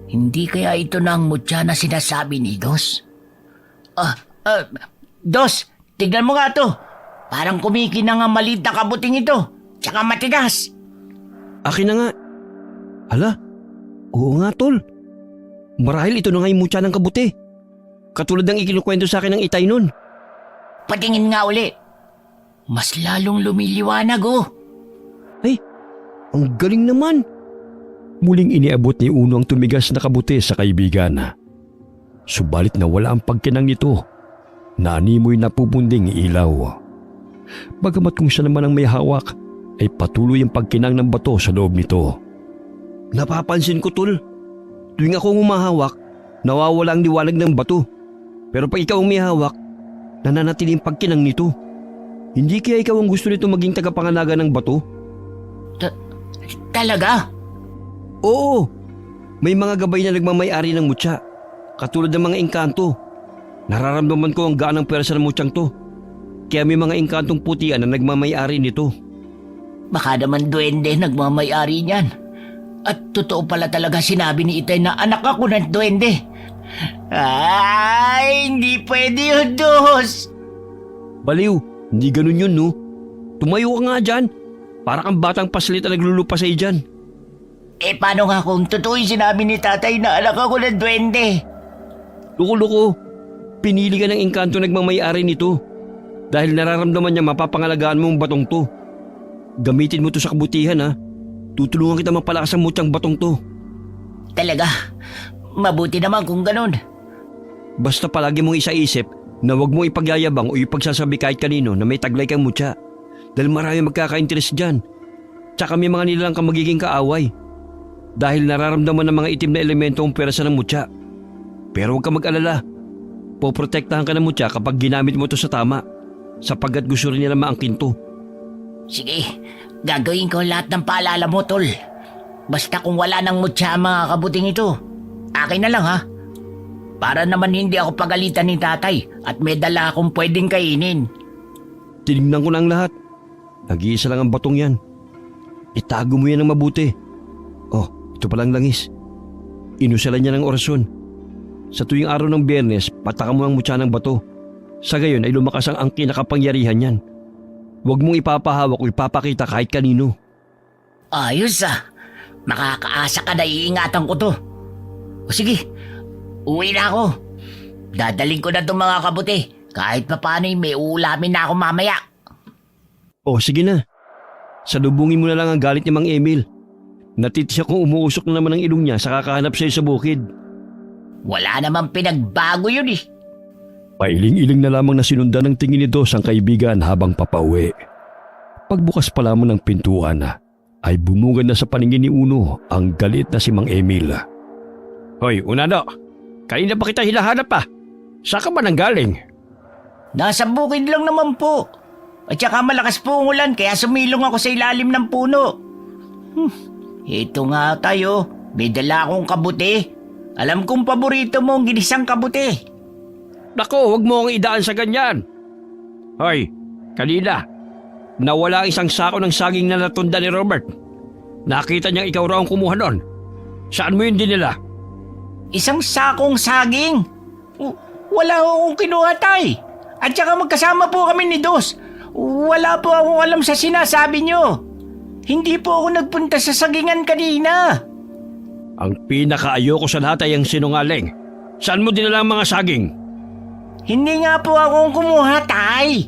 Hindi kaya ito na ang mutya na sinasabi ni Dos? Dos, tignan mo nga to. Parang kumikinang ang maliit na kabuting ito. Tsaka matigas. Akin na nga. Hala, oo nga tol. Marahil ito na nga yung mutya ng kabuti. Katulad ng ikinukwento sa akin ng itay nun. Patingin nga uli. Mas lalong lumiliwanag oh. Ay, ang galing naman. Muling iniabot ni Uno ang tumigas na kabuti sa kaibigan. Subalit nawala ang pagkinang nito. Naanimoy na pupunding ilaw. Bagamat kung siya naman ang may hawak, ay patuloy ang pagkinang ng bato sa loob nito. Napapansin ko tol. Tuwing ako humahawak, nawawala ang liwanag ng bato. Pero pag ikaw ang may hawak, nananatili ang pagkinang nito. Hindi kaya ikaw ang gusto nito maging tagapangalaga ng bato? Talaga? Oo, May mga gabay na nagmamayari ng mutya, katulad ng mga engkanto. Nararamdaman ko ang gaan ng pwersa ng mutyang to. Kaya may mga engkantong putian na nagmamayari nito. Baka naman duwende nagmamayari niyan. At totoo pala talaga sinabi ni Itay na anak ako ng duwende. Ay, hindi pwede yun, Dos. Baliw, hindi ganun yun, no? Tumayo ka nga dyan. Para kang batang paslit na naglulupasay dyan. Eh paano nga kung totoo yung sinabi ni tatay na anak ako ng duwende? Loko-loko, pinili ka ng engkanto nagmamayari nito. Dahil nararamdaman niya mapapangalagaan mo ang batong to. Gamitin mo to sa kabutihan, ha? Tutulungan kita mapalakas ang mutyang batong to. Talaga, mabuti naman kung ganun. Basta palagi mong isaisip na huwag mo ipagyayabang o ipagsasabi kahit kanino na may taglay kang mutya. Dahil marami magkaka-interest dyan. Tsaka may mga nilalang kang magiging kaaway. Dahil nararamdaman ng mga itim na elemento ang pwersa ng mutya. Pero huwag ka mag-alala. Poprotektahan ka ng mutya kapag ginamit mo to sa tama. Sapagkat gusto rin nila maangkin to. Sige, gagawin ko lahat ng paalala mo, tol. Basta kung wala nang mutya ang mga kabuting ito, akin na lang ha. Para naman hindi ako pagalitan ni tatay at may dala akong pwedeng kainin. Tinignan ko na ang lahat. Nag-iisa lang ang batong yan. Itago mo yan ng mabuti. Oh, ito palang langis. Inusalan niya ng orasyon. Sa tuwing araw ng Biyernes, patakan mo ang mutya ng bato. Sa gayon ay lumakas ang kinakapangyarihan niyan. Huwag mong ipapahawak o ipapakita kahit kanino. Ayos ah. Makakaasa ka na iingatan ko to. O sige, uwi na ako. Dadaling ko na itong mga kabuti. Kahit papano'y may uulamin na ako mamaya. Oh, sige na. Salubungin mo na lang ang galit ni Mang Emil. Natitis akong umuusok na naman ang ilong niya sa kakahanap sa'yo sa bukid. Wala namang pinagbago yun eh. Pailing-iling na lamang na sinundan ng tingin ni Dos ang kaibigan habang papauwi. Pagbukas pa lamang ng pintuan ay bumungad na sa paningin ni Uno ang galit na si Mang Emil. Hoy, Unano! Kanina pa kita hinahanap pa. Saan ka ba nanggaling? Nasa bukid lang naman po. At saka malakas po ang ulan kaya sumilong ako sa ilalim ng puno. Ito nga tayo. May dala akong kabuti. Alam kong paborito mo ang ginisang kabuti. Nako, huwag mo akong idaan sa ganyan. Hoy, kanina, nawala ang isang sako ng saging na natunda ni Robert. Nakita niyang ikaw raw ang kumuha nun. Saan mo yun dinila? Isang sakong saging? Wala akong kinuha, tay. At saka magkasama po kami ni Dos. Wala po akong alam sa sinasabi niyo. Hindi po ako nagpunta sa sagingan kanina. Ang pinakaayoko sa lahat ay ang sinungaling. Saan mo dinala ang mga saging? Hindi nga po akong kumuha, tay.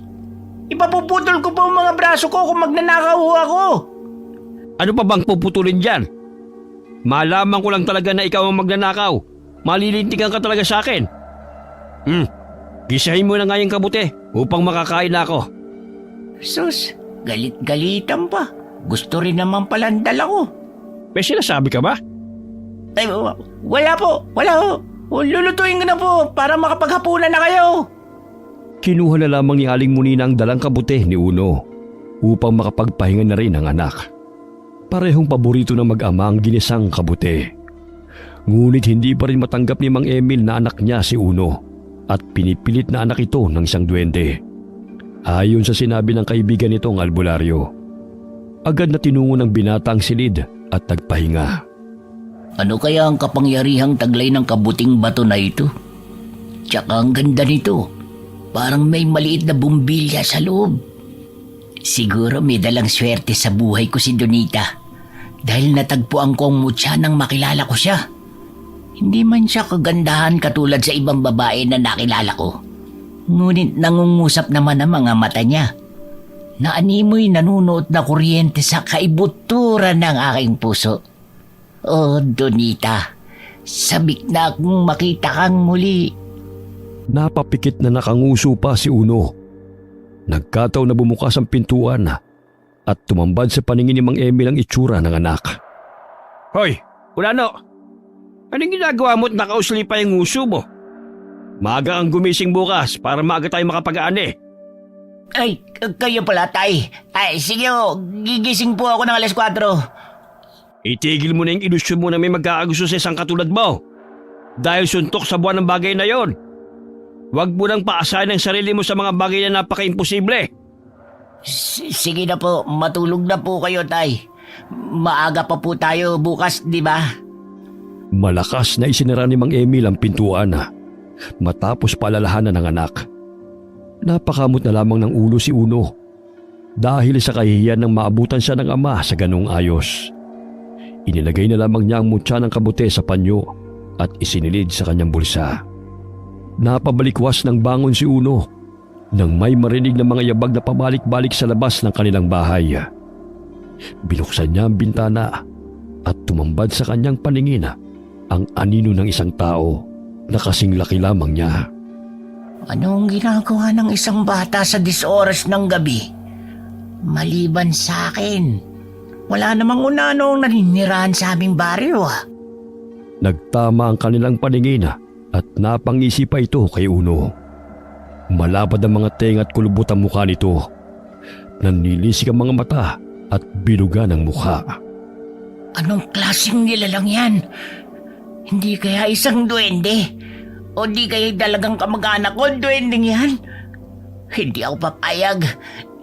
Ipapuputol ko po ang mga braso ko kung magnanakaw ako. Ano pa bang puputulin dyan? Malaman ko lang talaga na ikaw ang magnanakaw. Malilintikan ka talaga sa akin. Gisahin mo na nga yung kabuti upang makakain na ako. Sus, galit-galitan pa. Gusto rin naman pala ang dala ko. May sinasabi ka ba? Ay, wala po. Lulutuin ko na po para makapaghapunan na kayo. Kinuha na lamang ni Aling Munina ang dalang kabuti ni Uno upang makapagpahinga na rin ang anak. Parehong paborito ng mag-ama ang ginisang kabuti. Ngunit hindi pa rin matanggap ni Mang Emil na anak niya si Uno at pinipilit na anak ito ng isang duwende. Ayon sa sinabi ng kaibigan nitong albularyo, agad na tinungo ng binata ang silid at nagpahinga. Ano kaya ang kapangyarihang taglay ng kabuting bato na ito? Tsaka ang ganda nito. Parang may maliit na bumbilya sa loob. Siguro may dalang swerte sa buhay ko si Donita. Dahil natagpuan ko ang mutya nang makilala ko siya. Hindi man siya kagandahan katulad sa ibang babae na nakilala ko. Ngunit nangungusap naman ang mga mata niya. Naanimoy nanunuot na kuryente sa kaibuturan ng aking puso. Oh, Donita, sabik na akong makita kang muli. Napapikit na nakanguso pa si Uno. Nagkataon na bumukas ang pintuan at tumambad sa paningin ni Mang Emil ang itsura ng anak. Hoy, Unano! Anong ginagawa mo at nakausli pa yung nguso mo? Maaga kang gumising bukas para maaga tayo makapag-aani. Ay, kayo pala, tay. Ay, sige o, gigising po ako ng 4:00. Itigil mo na yung ilusyon mo na may magkakagusto sa isang katulad mo. Dahil suntok sa buwan ng bagay na yon. Huwag mo nang paasahin ang sarili mo sa mga bagay na napaka-imposible. Sige na po, matulog na po kayo, Tay. Maaga pa po tayo bukas, di ba? Malakas na isinara ni Mang Emil ang pintuan matapos paalalahanan ng anak. Napakamot na lamang ng ulo si Uno dahil sa kahihiyan ng maabutan siya ng ama sa ganong ayos. Inilagay na lamang niya ang mutya ng kabute sa panyo at isinilid sa kanyang bulsa. Napabalikwas ng bangon si Uno nang may marinig ng mga yabag na pabalik-balik sa labas ng kanilang bahay. Binuksan niya ang bintana at tumambad sa kanyang paningin ang anino ng isang tao na kasing laki lamang niya. Anong ginagawa ng isang bata sa 10 oras ng gabi? Maliban sa akin, wala namang unanong naninirahan sa aming baryo. Nagtama ang kanilang paningin at napangisi pa ito kay Uno. Malapad ang mga tenga at kulubot ang mukha nito. Nanilisik ang mga mata at bilugan ang mukha. Anong klaseng nilalang yan? Hindi kaya isang duwende? O di kaya dalagang kamag-anak ko, duwendeng yan? Hindi ako papayag.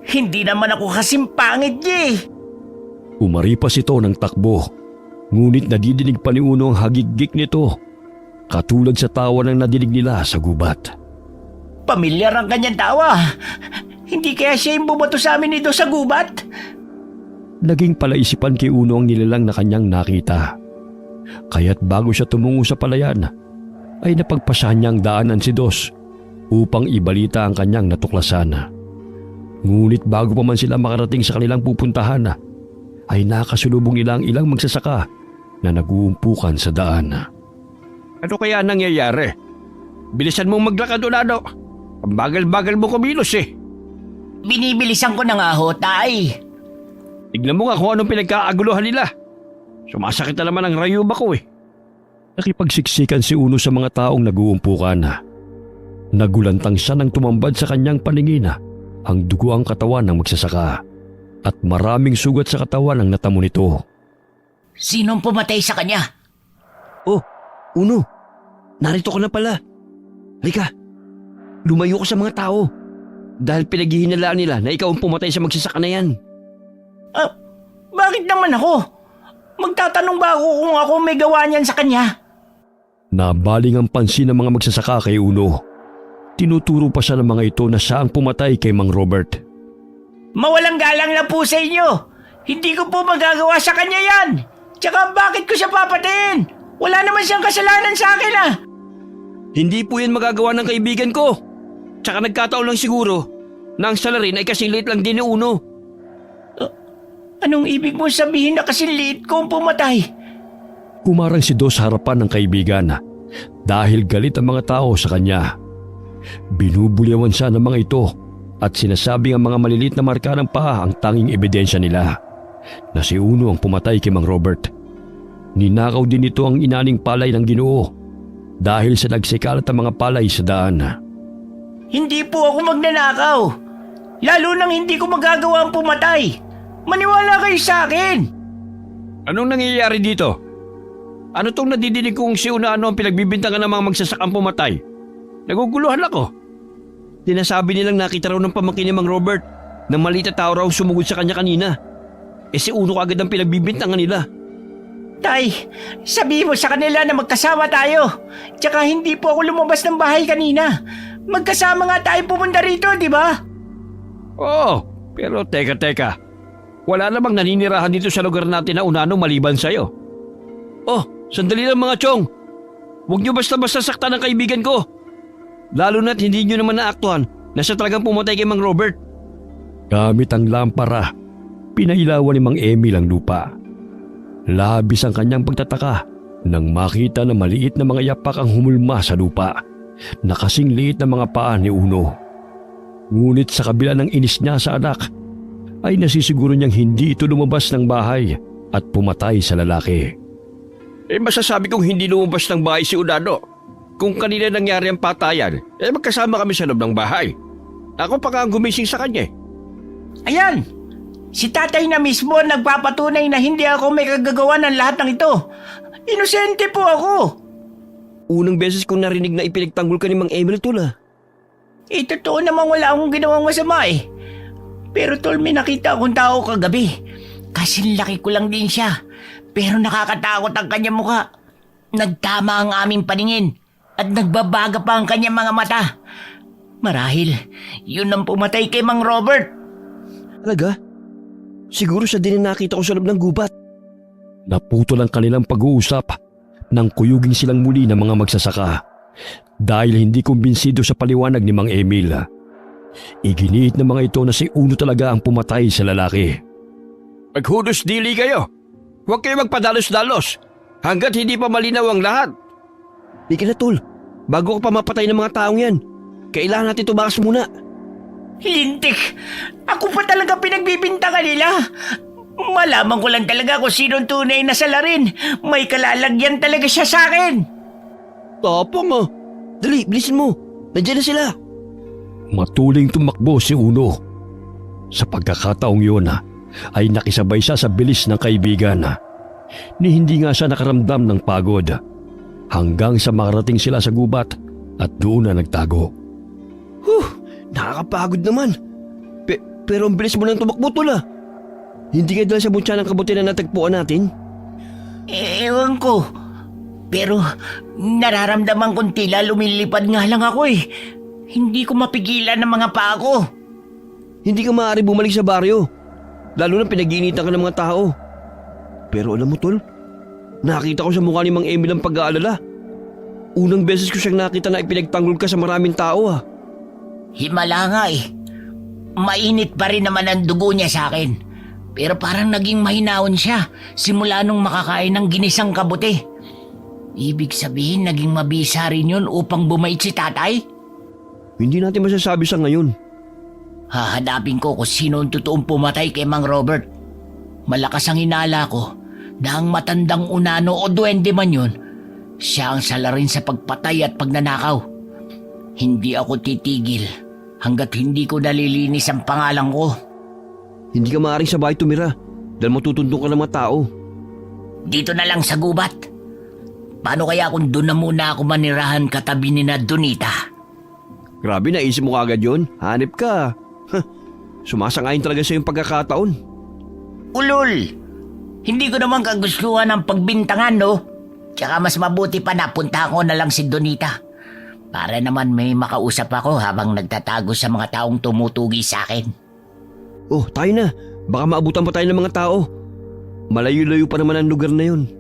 Hindi naman ako kasing pangit niya. Umaripas ito ng takbo, ngunit nadidinig pa ni Uno ang hagigik nito, katulad sa tawa ng nadinig nila sa gubat. Pamilyar ang kanyang tawa. Hindi kaya siya yung bumato sa amin nito sa gubat? Naging palaisipan kay Uno ang nilalang na kanyang nakita. Kaya't bago siya tumungo sa palayan, ay napagpasahan niyang daanan si Dos upang ibalita ang kanyang natuklasan. Ngunit bago pa man sila makarating sa kanilang pupuntahan, ay nakasulubong ilang magsasaka na nag-uumpukan sa daan. Ano kaya nangyayari? Bilisan mong maglakad, Unano. Ang bagal-bagal mo kumilos eh. Binibilisan ko na nga ho, Tay. Tignan mo nga kung anong pinagkaaguluhan nila. Sumasakit na naman ang rayuma ko eh. Nakipagsiksikan si Uno sa mga taong nag-uumpukan. Nagulantang siya nang tumambad sa kanyang paningin ang dugo ang katawan ng magsasaka at maraming sugat sa katawan ang natamo nito. Sinong pumatay sa kanya? Oh, Uno, narito ka na pala. Halika, lumayo ka sa mga tao dahil pinaghihinalaan nila na ikaw ang pumatay sa magsasaka na yan. Bakit naman ako? Magtatanong ba ako kung ako may gawa niyan sa kanya? Nabaling ang pansin ng mga magsasaka kay Uno. Tinuturo pa siya ng mga ito na siya ang pumatay kay Mang Robert. Mawalang galang na po sa inyo. Hindi ko po magagawa sa kanya yan. Tsaka bakit ko siya papatayin? Wala naman siyang kasalanan sa akin Hindi po yan magagawa ng kaibigan ko. Tsaka nagkataon lang siguro na ang salarin ay kasing liit lang din ni Uno. Anong ibig mo sabihin na kasing liit ko ang pumatay? Kumarang si Dos sa harapan ng kaibigan dahil galit ang mga tao sa kanya. Binubulyawan siya ng mga ito at sinasabing ang mga maliliit na marka ng paa ang tanging ebidensya nila na si Uno ang pumatay kay Mang Robert. Ninakaw din ito ang inaning palay ng Ginoo dahil sa nagsikalat ang mga palay sa daan. Hindi po ako magnanakaw. Lalo nang hindi ko magagawa ang pumatay. Maniwala kayo sa akin. Anong nangyayari dito? Ano tong nadidinig kong si Unano ang pinagbibintangan ng mga magsasakang pumatay? Naguguluhan ako. Sinasabi nilang nakita raw ng pamangkin ni Mang Robert na maliit na tao raw sumugod sa kanya kanina. Si Uno agad ang pinagbibintangan nila. Tay, sabihin mo sa kanila na magkasama tayo. Tsaka hindi po ako lumabas ng bahay kanina. Magkasama nga tayo pumunta rito, di ba? Oo, pero teka. Wala namang naninirahan dito sa lugar natin na Unano maliban sa'yo. Oh, sandali lang mga chong. Huwag niyo basta-basta saktan ang kaibigan ko. Lalo na't hindi niyo naman naaktuhan na siya talagang pumatay kay Mang Robert. Gamit ang lampara, pinailawan ni Mang Emil ang lupa. Labis ang kanyang pagtataka nang makita na maliit na mga yapak ang humulma sa lupa na kasing liit na mga paa ni Uno. Ngunit sa kabila ng inis niya sa anak, ay nasisiguro niyang hindi ito lumabas ng bahay at pumatay sa lalaki. Masasabi kong hindi lumabas ng bahay si Unano. Kung kanina nangyari ang patayan, magkasama kami sa loob ng bahay. Ako pa nga ang gumising sa kanya. Ayan! Si tatay na mismo ang nagpapatunay na hindi ako may kagagawa ng lahat ng ito. Inosente po ako. Unang beses kong narinig na ipinagtanggol ka ni Mang Emil, tol ah. Totoo namang wala akong ginawang masama eh. Pero tol, may nakita akong tao kagabi. Kasi laki ko lang din siya. Pero nakakatakot ang kanyang mukha. Nagtama ang aming paningin. At nagbabaga pa ang kanyang mga mata. Marahil, yun ang pumatay kay Mang Robert. Talaga? Siguro siya din ang nakita ko sa loob ng gubat. Naputol ang kanilang pag-uusap nang kuyugin silang muli ng mga magsasaka dahil hindi kumbinsido sa paliwanag ni Mang Emil. Iginiit ng mga ito na si Uno talaga ang pumatay sa lalaki. Maghudos dili kayo. Huwag kayo magpadalos-dalos hanggat hindi pa malinaw ang lahat. Di ka na, tol. Bago ko pa mapatay ng mga taong yan, kailangan natin tumakas muna. Lintik! Ako pa talaga pinagbibintangan nila. Malaman ko lang talaga kung sinong tunay na salarin. May kalalagyan talaga siya sa akin. Tapang ah. Dali, bilisin mo. Nandiyan na sila. Matuling tumakbo si Uno. Sa pagkakataong yun ay nakisabay siya sa bilis ng kaibigan. Ni hindi nga siya nakaramdam ng pagod hanggang sa makarating sila sa gubat at doon na nagtago. Nakakapagod naman. Pero ang bilis mo nang tumakbo, tol ah. Hindi ka dahil sa butya ng kabuti na natagpuan natin? Ewan ko. Pero nararamdaman kong tila lumilipad nga lang ako eh. Hindi ko mapigilan ng mga paa ko. Hindi ka maaari bumalik sa baryo. Lalo na pinag-iinitan ka ng mga tao. Pero alam mo, tol, nakita ko sa mukha ni Mang Emil ang pag-aalala. Unang beses ko siyang nakita na ipinagtanggol ka sa maraming tao ah. Himala nga eh. Mainit pa rin naman ang dugo niya sa akin. Pero parang naging mahinahon siya simula nung makakain ng ginisang kabuti. Ibig sabihin naging mabisa rin yun upang bumait si tatay? Hindi natin masasabi sa ngayon. Hahanapin ko kung sino ang totoong pumatay kay Mang Robert. Malakas ang hinala ko na ang matandang unano o duwende man yun, siya ang salarin sa pagpatay at pagnanakaw. Hindi ako titigil hanggat hindi ko nalilinis ang pangalan ko. Hindi ka maaaring sa bahay tumira dahil matutundong ka ng mga tao. Dito na lang sa gubat. Paano kaya kung doon na muna ako manirahan katabi ni na Donita? Grabe, naisip mo kagad yun. Hanip ka. Sumasangayon talaga sa yung pagkakataon. Ulol! Hindi ko naman kagustuhan ang pagbintangan, no? Tsaka mas mabuti pa na punta ko na lang si Donita. Para naman may makausap ako habang nagtatago sa mga taong tumutugi sa akin. Oh, tayo na. Baka maabutan pa tayo ng mga tao. Malayo-layo pa naman ang lugar na yun.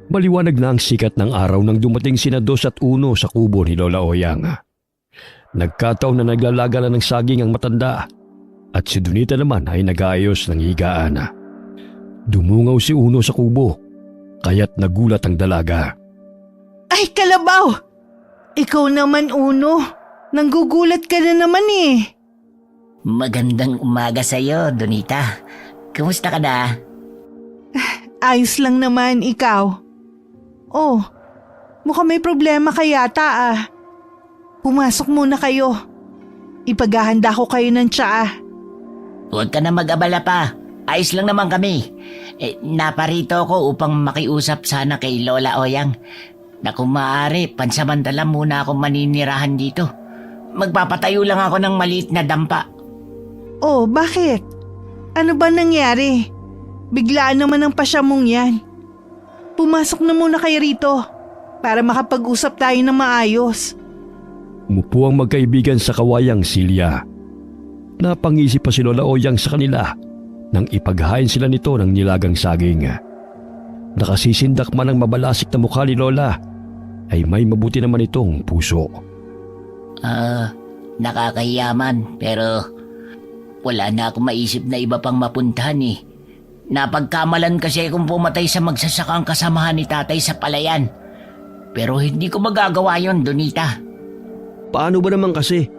Maliwanag na ang sikat ng araw nang dumating sina Dos at Uno sa kubo ni Lola Oyang. Nagkataon na naglalaga ng saging ang matanda at si Donita naman ay nag-aayos ng higaan. Dumungaw si Uno sa kubo kaya't nagulat ang dalaga. Ay, Kalabaw! Ikaw naman, Uno. Nanggugulat ka na naman eh. Magandang umaga sa'yo, Donita. Kumusta ka na? Ayos lang naman, ikaw. Oh, mukhang may problema ka yata ah. Pumasok muna kayo. Ipaghahanda ko kayo ng tsaa. Huwag ka na mag-abala pa. Ayos lang naman kami. Naparito ako upang makiusap sana kay Lola Oyang. Na kung maaari, pansamantala muna akong maninirahan dito. Magpapatayo lang ako ng maliit na dampa. Oh, bakit? Ano ba nangyari? Biglaan naman ang pasya mong yan. Pumasok na muna kayo rito para makapag-usap tayo ng maayos. Umupo ang magkaibigan sa kawayang silya. Napangisip pa si Lola Oyang sa kanila nang ipaghain sila nito ng nilagang saging. Nakasisindak man ang mabalasik na mukha ni Lola ay may mabuti naman itong puso. Nakakahiyaman pero wala na akong maisip na iba pang mapuntahan eh. Napagkamalan kasi kung pumatay sa magsasakang kasamahan ni tatay sa palayan. Pero hindi ko magagawa yon, Donita. Paano ba naman kasi?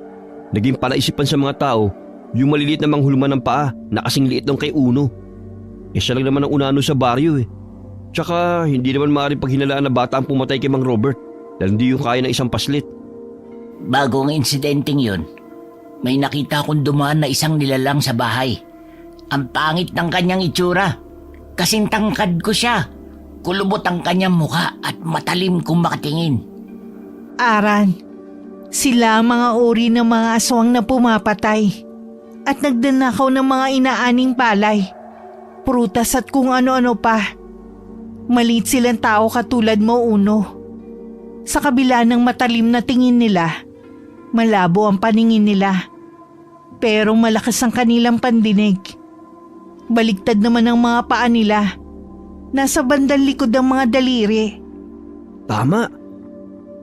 Naging palaisipan sa mga tao yung maliliit na manghulman ng paa na kasing liit ng kay Uno. Siya lang naman ang unano sa baryo eh. Tsaka hindi naman maaaring paghinalaan na bata ang pumatay kay Mang Robert dahil hindi yung kaya ng isang paslit. Bago ang insidenteng yun, may nakita akong dumaan na isang nilalang sa bahay. Ang pangit ng kanyang itsura. Kasing tangkad ko siya. Kulubot ang kanyang muka at matalim kung makatingin. Aran, sila ang mga uri ng mga aswang na pumapatay at nagdanakaw ng mga inaaning palay, prutas at kung ano-ano pa. Maliit silang tao katulad mo, Uno. Sa kabila ng matalim na tingin nila, malabo ang paningin nila. Pero malakas ang kanilang pandinig. Baliktad naman ang mga paa nila. Nasa bandang likod ang mga daliri. Tama.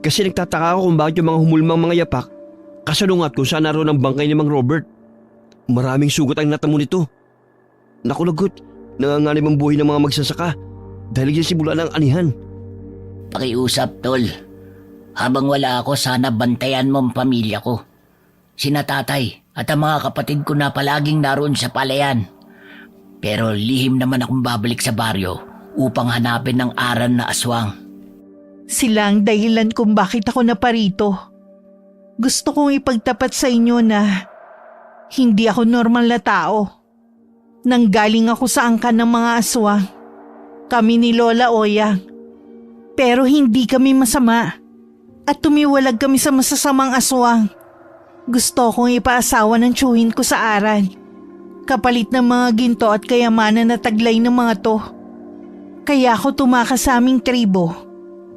Kasi nagtataka ako kung bakit yung mga humulmang mga yapak kasalungat kung saan naroon ang bangkay ni Mang Robert. Maraming sugat ang natamo nito. Nakulagot, nanganganib ang buhay ng mga magsasaka dahil yan simula ng anihan. Pakiusap, Tol. Habang wala ako, sana bantayan mo ang pamilya ko. Sina tatay at ang mga kapatid ko na palaging naroon sa palayan. Pero lihim naman akong babalik sa baryo upang hanapin ng Aran na aswang. Sila ang dahilan kung bakit ako naparito. Gusto kong ipagtapat sa inyo na hindi ako normal na tao. Nanggaling ako sa angkan ng mga aswang. Kami ni Lola Oyang. Pero hindi kami masama. At tumiwalag kami sa masasamang aswang. Gusto kong ipaasawa ng tiyuhin ko sa Aran. Kapalit ng mga ginto at kayamanan na taglay ng mga to. Kaya ako tumakas sa aming tribo.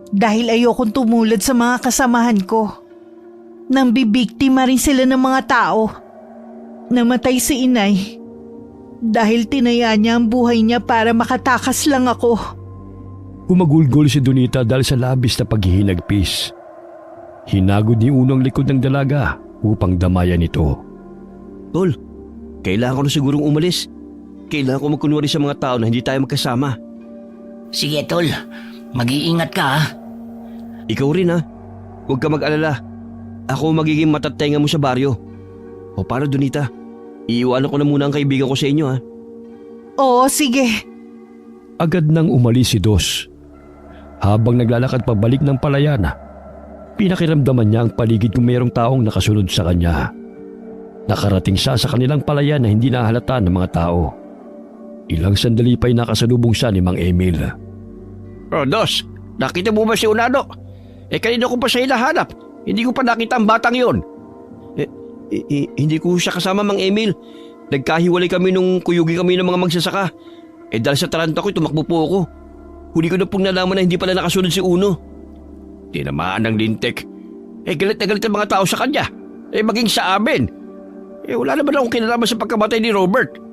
Dahil ayokong tumulad sa mga kasamahan ko. Nang bibiktima rin sila ng mga tao. Namatay si inay. Dahil tinaya niya ang buhay niya para makatakas lang ako. Humagulgol si Donita dahil sa labis na paghihinagpis. Hinagod ni Uno ang likod ng dalaga upang damayan ito. Tol, kailangan ko na sigurong umalis. Kailangan ko magkunwari sa mga tao na hindi tayo magkasama. Sige, Tol. Mag-iingat ka, ha? Ikaw rin, ha? Huwag ka mag-alala. Ako magiging matatenga mo sa baryo. O para, Donita? Iiwanan ko na muna ang kaibigan ko sa inyo, ha? Oo, sige. Agad nang umalis si Dos. Habang naglalakad pabalik ng palayan, pinakiramdaman niya ang paligid kung mayroong taong nakasunod sa kanya. Nakarating siya sa kanilang palayan na hindi nahalata ng mga tao. Ilang sandali pa'y nakasalubong siya ni Mang Emil. Oh, Dos, nakita mo ba si Unano? Kanina ko pa siya hinahanap. Hindi ko pa nakita ang batang yon. Hindi ko siya kasama, Mang Emil. Nagkahiwalay kami nung kuyugi kami ng mga magsasaka. Dahil sa taranta ko, tumakbo po ako. Huli ko na pong nalaman na hindi pala nakasunod si Uno. Tinamaan ng lintik. Galit na galit ang mga tao sa kanya. Maging sa amin. Wala naman akong kinalaman sa pagkamatay ni Robert.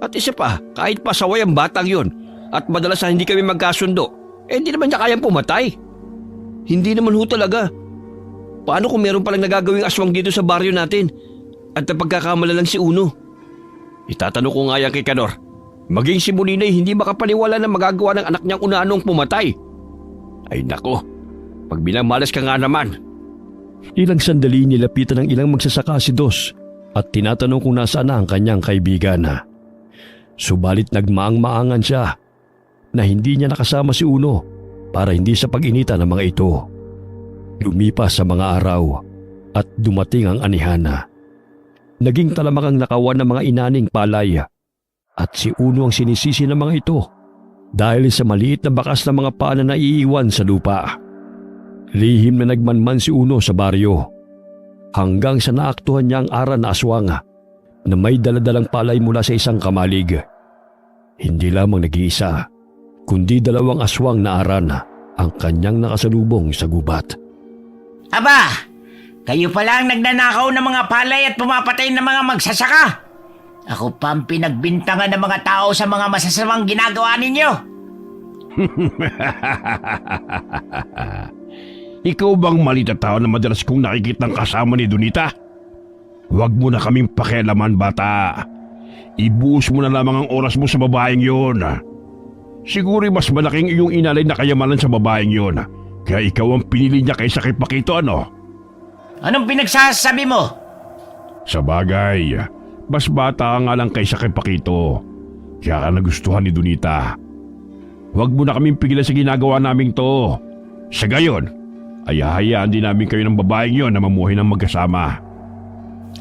At isa pa, kahit pasaway ang batang yon at madalas na hindi kami magkasundo, hindi naman niya kayang pumatay. Hindi naman ho talaga. Paano kung meron palang nagagawing aswang dito sa baryo natin at napagkakamala lang si Uno? Itatanong ko nga yan kay Kanor. Maging si Molinay hindi makapaniwala na magagawa ng anak niyang Unanong pumatay. Ay nako, pag binamalas ka nga naman. Ilang sandali nilapitan ng ilang magsasaka si Dos at tinatanong kung nasaan na ang kanyang kaibigan. Subalit nagmaang-maangan siya na hindi niya nakasama si Uno para hindi sa pag-inita ng mga ito. Lumipas sa mga araw at dumating ang anihan. Naging talamak ang nakawan ng mga inaning palay at si Uno ang sinisisi ng mga ito dahil sa maliit na bakas ng mga paa na naiiwan sa lupa. Lihim na nagmanman si Uno sa baryo hanggang sa naaktuhan niya ang Aran na aswang na may daladalang palay mula sa isang kamalig. Hindi lamang nag-iisa, kundi 2 aswang na Aran ang kanyang nakasalubong sa gubat. Aba! Kayo pala ang nagnanakaw ng mga palay at pumapatay ng mga magsasaka. Ako pa ang pinagbintangan ng mga tao sa mga masasamang ginagawa ninyo. Ikaw bang malit na tao na madalas kong nakikitang kasama ni Donita? Huwag mo na kaming pakialaman, bata. Ibuhos mo na lamang ang oras mo sa babaeng yon. Siguro mas malaking iyong inalay na kayamanan sa babaeng yon. Kaya ikaw ang pinili niya kaysa kay Pakito, ano? Anong pinagsasabi mo? Sa bagay, mas bata ka nga lang kaysa kay Pakito. Kaya ka nagustuhan ni Donita. Huwag mo na kaming pigilan sa ginagawa naming to. Sa gayon, ay hahayaan din namin kayo ng babaeng yon na mamuhay ng magkasama.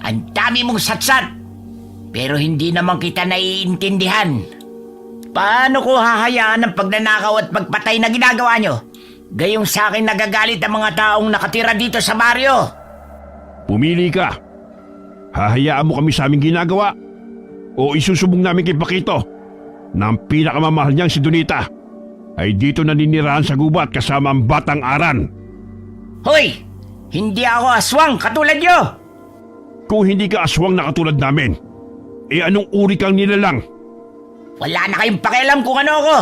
Ang dami mong satsat! Pero hindi naman kita naiintindihan. Paano ko hahayaan ang pagnanakaw at pagpatay na ginagawa nyo? Gayong sa akin nagagalit ang mga taong nakatira dito sa baryo. Pumili ka. Hahayaan mo kami sa aming ginagawa o isusubong namin kay Pakito na ang pinakamamahal niyang si Donita ay dito naninirahan sa gubat kasama ang batang Aran. Hoy! Hindi ako aswang katulad nyo! Kung hindi ka aswang na katulad namin, anong uri kang nilalang? Wala na kayong pakialam kung ano ako.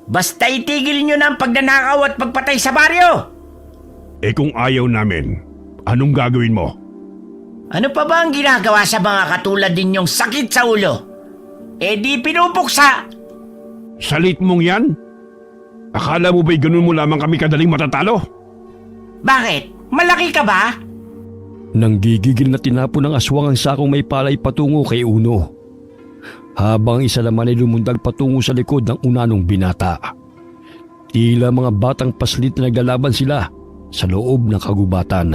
Basta itigil nyo na ang pagnanakaw at pagpatay sa baryo. Kung ayaw namin, anong gagawin mo? Ano pa ba ang ginagawa sa mga katulad ninyong sakit sa ulo? Di pinupuksa. Salit mong yan? Akala mo ba'y ganun mo lamang kami kadaling matatalo? Bakit? Malaki ka ba? Nanggigigil na tinapon ng aswang ang sakong may palay patungo kay Uno. Habang isa naman ay lumundag patungo sa likod ng unanong binata. Tila mga batang paslit na naglalaban sila sa loob ng kagubatan.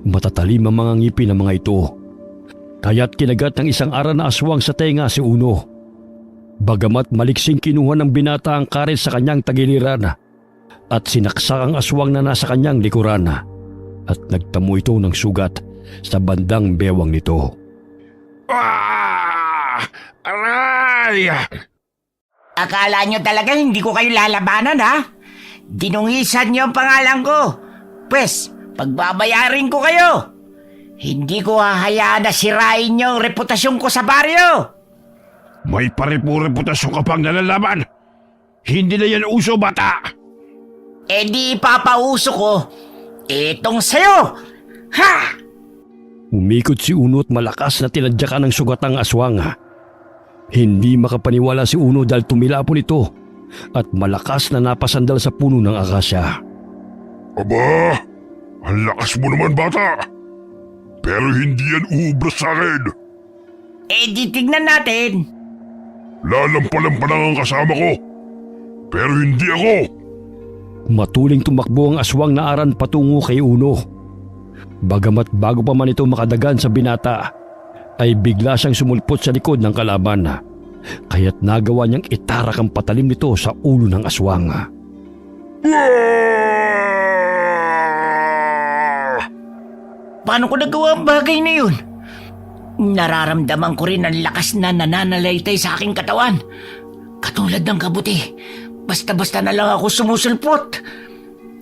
Matatalim ang mga ngipin ng mga ito. Kaya't kinagat ng isang Aran na aswang sa tenga si Uno. Bagamat maliksing kinuha ng binata ang karet sa kanyang tagiliran at sinaksak ang aswang na nasa kanyang likuran at nagtamo ito ng sugat sa bandang bewang nito. Aray! Akala nyo talaga hindi ko kayo lalabanan, ha? Dinungisan nyo ang pangalan ko. Pwes, pagbabayarin ko kayo. Hindi ko hahayaan na sirain nyo ang reputasyon ko sa baryo. May paripu-reputasyon ka pang nalalaman. Hindi na yan uso, bata. Di ipapauso ko. Itong sayo. Ha! Umikot si Uno at malakas na tinadyakan ng sugatang aswang. Hindi makapaniwala si Uno dahil tumilapon ito at malakas na napasandal sa puno ng akasya. Aba, ang lakas mo naman, bata. Pero hindi yan uubra sa akin. Di tignan natin. Lalampalampa lang ang kasama ko. Pero hindi ako. Matuling tumakbo ang aswang na Aran patungo kay Uno. Bagamat bago pa man ito makadagan sa binata, ay bigla siyang sumulpot sa likod ng kalaban. Kaya't nagawa niyang itarak ang patalim nito sa ulo ng aswang. Paano ko nagawa ang bagay na yun? Nararamdaman ko rin ang lakas na nananalaytay sa aking katawan. Katulad ng kabuti. Basta-basta na lang ako sumusulpot.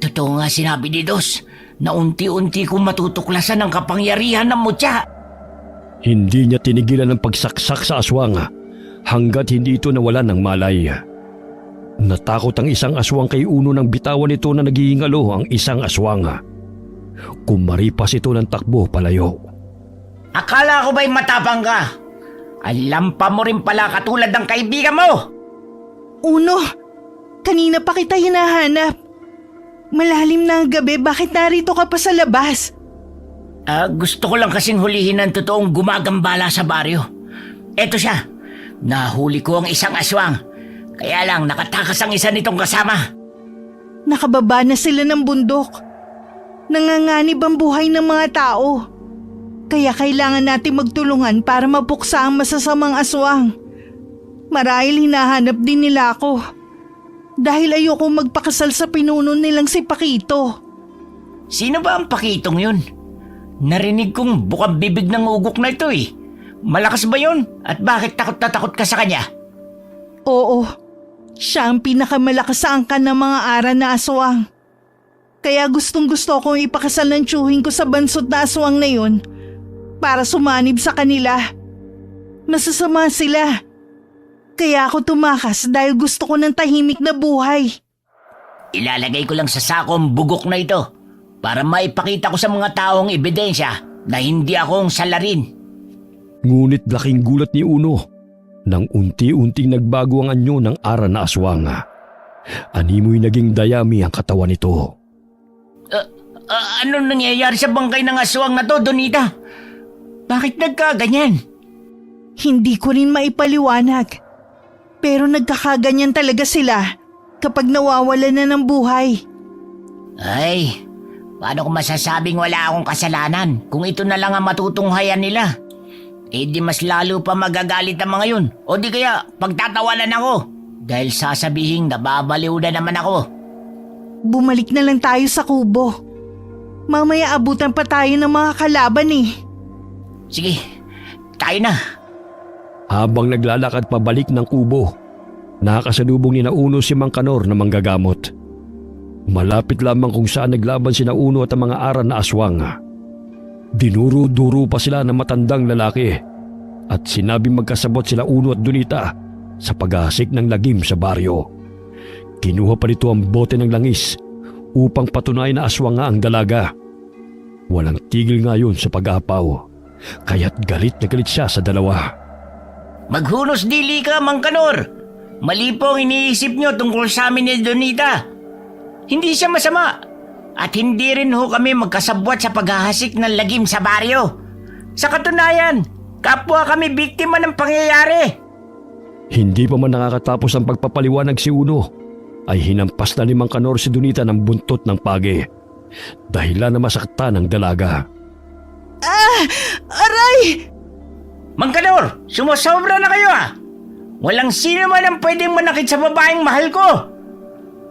Totoo nga sinabi ni Dos na unti-unti kong matutuklasan ang kapangyarihan ng mutya. Hindi niya tinigilan ang pagsaksak sa aswang hanggat hindi ito nawalan ng malay. Natakot ang isang aswang kay Uno nang bitawan nito na naghihingalo ang isang aswang. Kumaripas ito ng takbo palayo. Akala ko ba'y matapang ka? Alam pa mo rin pala katulad ng kaibigan mo. Uno, kanina pa kita hinahanap. Malalim na ang gabi, bakit narito ka pa sa labas? Gusto ko lang kasing hulihin ng totoong gumagambala sa baryo. Eto siya, nahuli ko ang isang aswang. Kaya lang nakatakas ang isa nitong kasama. Nakababa na sila ng bundok. Nanganganib ang buhay ng mga tao. Kaya kailangan natin magtulungan para mapuksa ang masasamang aswang. Marahil hinahanap din nila ako. Dahil ayoko magpakasal sa pinuno nilang si Pakito. Sino ba ang Pakitong yun? Narinig kong bukang bibig ng ugok na ito eh. Malakas ba yun? At bakit takot na takot ka sa kanya? Oo, siya ang pinakamalakas sa angkan ng mga Aran na aswang. Kaya gustong gusto kong ipakasal ng tiyuhin ko sa bansot na aswang na yun para sumanib sa kanila. Masasama sila. Kaya ako tumakas dahil gusto ko ng tahimik na buhay. Ilalagay ko lang sa sako ang bugok na ito para maipakita ko sa mga taong ebidensya na hindi akong salarin. Ngunit laking gulat ni Uno nang unti-unting nagbago ang anyo ng Aran na aswang. Animoy naging dayami ang katawan nito. Ano nangyayari sa bangkay ng aswang na to, Donita? Bakit nagkaganyan? Hindi ko rin maipaliwanag. Pero nagkakaganyan talaga sila kapag nawawala na ng buhay. Ay, paano ko masasabing wala akong kasalanan kung ito na lang ang matutunghayan nila? eh di mas lalo pa magagalit ang mga yun. O di kaya pagtatawanan ako dahil sasabihin nababaliw na naman ako. Bumalik na lang tayo sa kubo. Mamaya abutan pa tayo ng mga kalaban eh. Sige, tayo na. Habang naglalakad pabalik ng kubo, nakasalubong ni Nauno si Mang Kanor na manggagamot. Malapit lamang kung saan naglaban si Nauno at ang mga aran na aswang. Dinuro-duro pa sila ng matandang lalaki at sinabing magkasabot sila Uno at Donita sa paghahasik ng lagim sa baryo. Kinuha pa nito ang bote ng langis upang patunayan na aswang nga ang dalaga. Walang tigil nga yun sa pag-aapaw, kaya't galit na galit siya sa dalawa. Maghunos dili ka, Mang Kanor. Mali po ang iniisip nyo tungkol sa amin ni Donita. Hindi siya masama. At hindi rin ho kami magkasabwat sa paghahasik ng lagim sa baryo. Sa katunayan, kapwa kami biktima ng pangyayari. Hindi pa man nakakatapos ang pagpapaliwanag si Uno, ay hinampas na ni Mang Kanor si Donita ng buntot ng pagi. Dahilan na masaktan ng dalaga. Aray! Mang Kanor, sumusobra na kayo ah. Walang sino man ang pwedeng manakit sa babaeng mahal ko.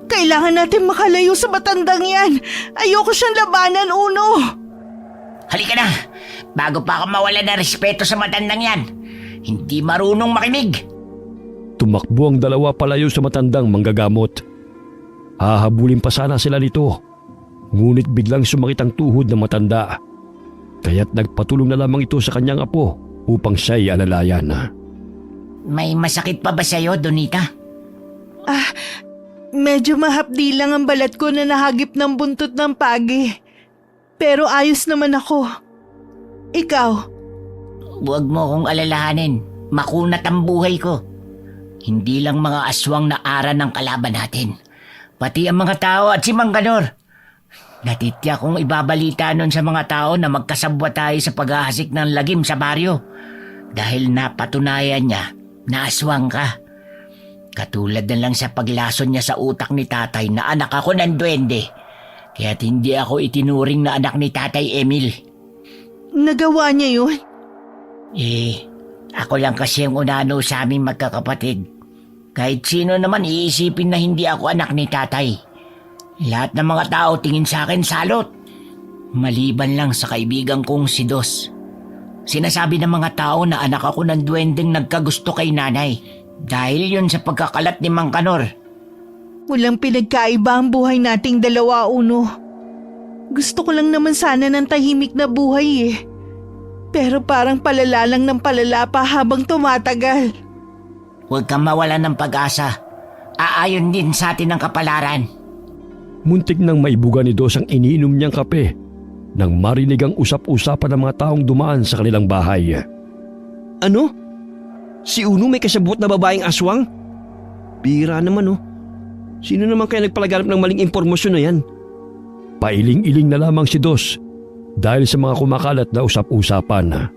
Kailangan natin makalayo sa matandang yan. Ayoko siyang labanan, Uno. Halika na, bago pa ako mawala ng respeto sa matandang yan. Hindi marunong makinig. Tumakbo ang dalawa palayo sa matandang manggagamot. Hahabulin pa sana sila nito, ngunit biglang sumakit ang tuhod ng matanda. Kaya't nagpatulong na lamang ito sa kanyang apo upang siya'y alalayan. May masakit pa ba sa'yo, Donita? Medyo mahapdi lang ang balat ko na nahagip ng buntot ng pagi. Pero ayos naman ako. Ikaw? Huwag mo kong alalahanin. Makunat ang buhay ko. Hindi lang mga aswang na aran ng kalaban natin. Pati ang mga tao at si Mang Kanor. Natitya kong ibabalita nun sa mga tao na magkasabwa tayo sa paghahasik ng lagim sa baryo. Dahil napatunayan niya na aswang ka. Katulad na lang sa paglason niya sa utak ni tatay na anak ako ng duwende. Kaya't hindi ako itinuring na anak ni Tatay Emil. Nagawa niya yun? Ako lang kasi ang unano sa aming magkakapatid. Kahit sino naman iisipin na hindi ako anak ni tatay. Lahat ng mga tao tingin sa akin salot. Maliban lang sa kaibigan kong si Dos. Sinasabi ng mga tao na anak ako ng duwendeng nagkagusto kay nanay. Dahil yun sa pagkakalat ni Mang Kanor. Walang pinagkaiba ang buhay nating dalawa, Uno. Gusto ko lang naman sana ng tahimik na buhay eh. Pero parang palala lang ng palala pa habang tumatagal. Huwag kang mawala ng pag-asa. Aayon din sa atin ang kapalaran. Muntik nang maibuga ni Dos ang iniinom niyang kape nang marinig ang usap-usapan ng mga taong dumaan sa kanilang bahay. Ano? Si Uno may kasabot na babaeng aswang? Bira naman oh. Sino naman kaya nagpalaganap ng maling impormasyon na yan? Pailing-iling na lamang si Dos dahil sa mga kumakalat na usap-usapan.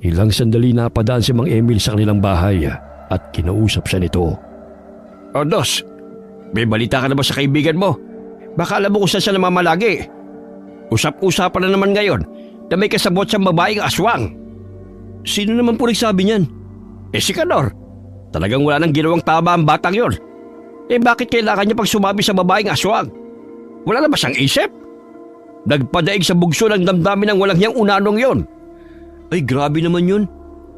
Ilang sandali na padaan si Mang Emil sa kanilang bahay at kinausap siya nito. O Dos, may balita ka na ba sa kaibigan mo? Baka alam mo kung saan siya namamalagi. Usap-usapan na naman ngayon na may kasabot siyang babaeng aswang. Sino naman po nagsabi niyan? Si Kanor. Talagang wala nang ginawang tama ang batang yon. Bakit kailangan niya pag sumabi sa babaeng aswang? Wala na ba siyang isip? Nagpadaig sa bugso ng damdamin ng walang hiyang unanong yon. Ay grabe naman yun.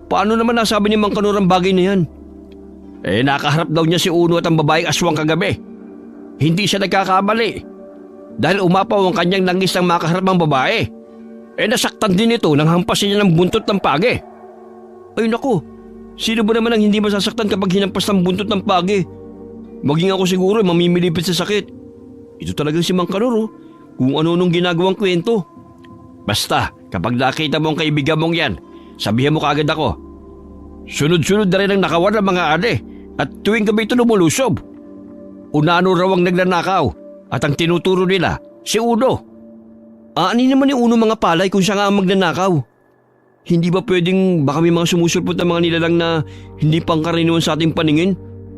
Paano naman nasabi ni Mang Kanor ang bagay na yan? Nakaharap daw niya si Uno at ang babaeng aswang kagabi. Hindi siya nagkakamali. Dahil umapaw ang kanyang langis ng makaharap ang babae. Nasaktan din ito nang hampasin niya ng buntot ng pagi. Ay naku, sino ba naman ang hindi masasaktan kapag hinampas ng buntot ng pagi? Maging ako siguro mamimilipit sa sakit. Ito talagang si Mang Kanor kung ano nung ginagawang kwento. Basta, kapag nakita mo ang kaibigan mong yan, sabihan mo kaagad ako. Sunod-sunod na rin ang nakawan ng mga ade at tuwing gabi ito lumulusob. Unano raw ang nagnanakaw at ang tinuturo nila, si Uno. Ani naman ni Uno mga palay kung siya nga ang magnanakaw. Hindi ba pwedeng baka may mga sumusulpot na mga nilalang na hindi pangkaraniwan sa ating paningin?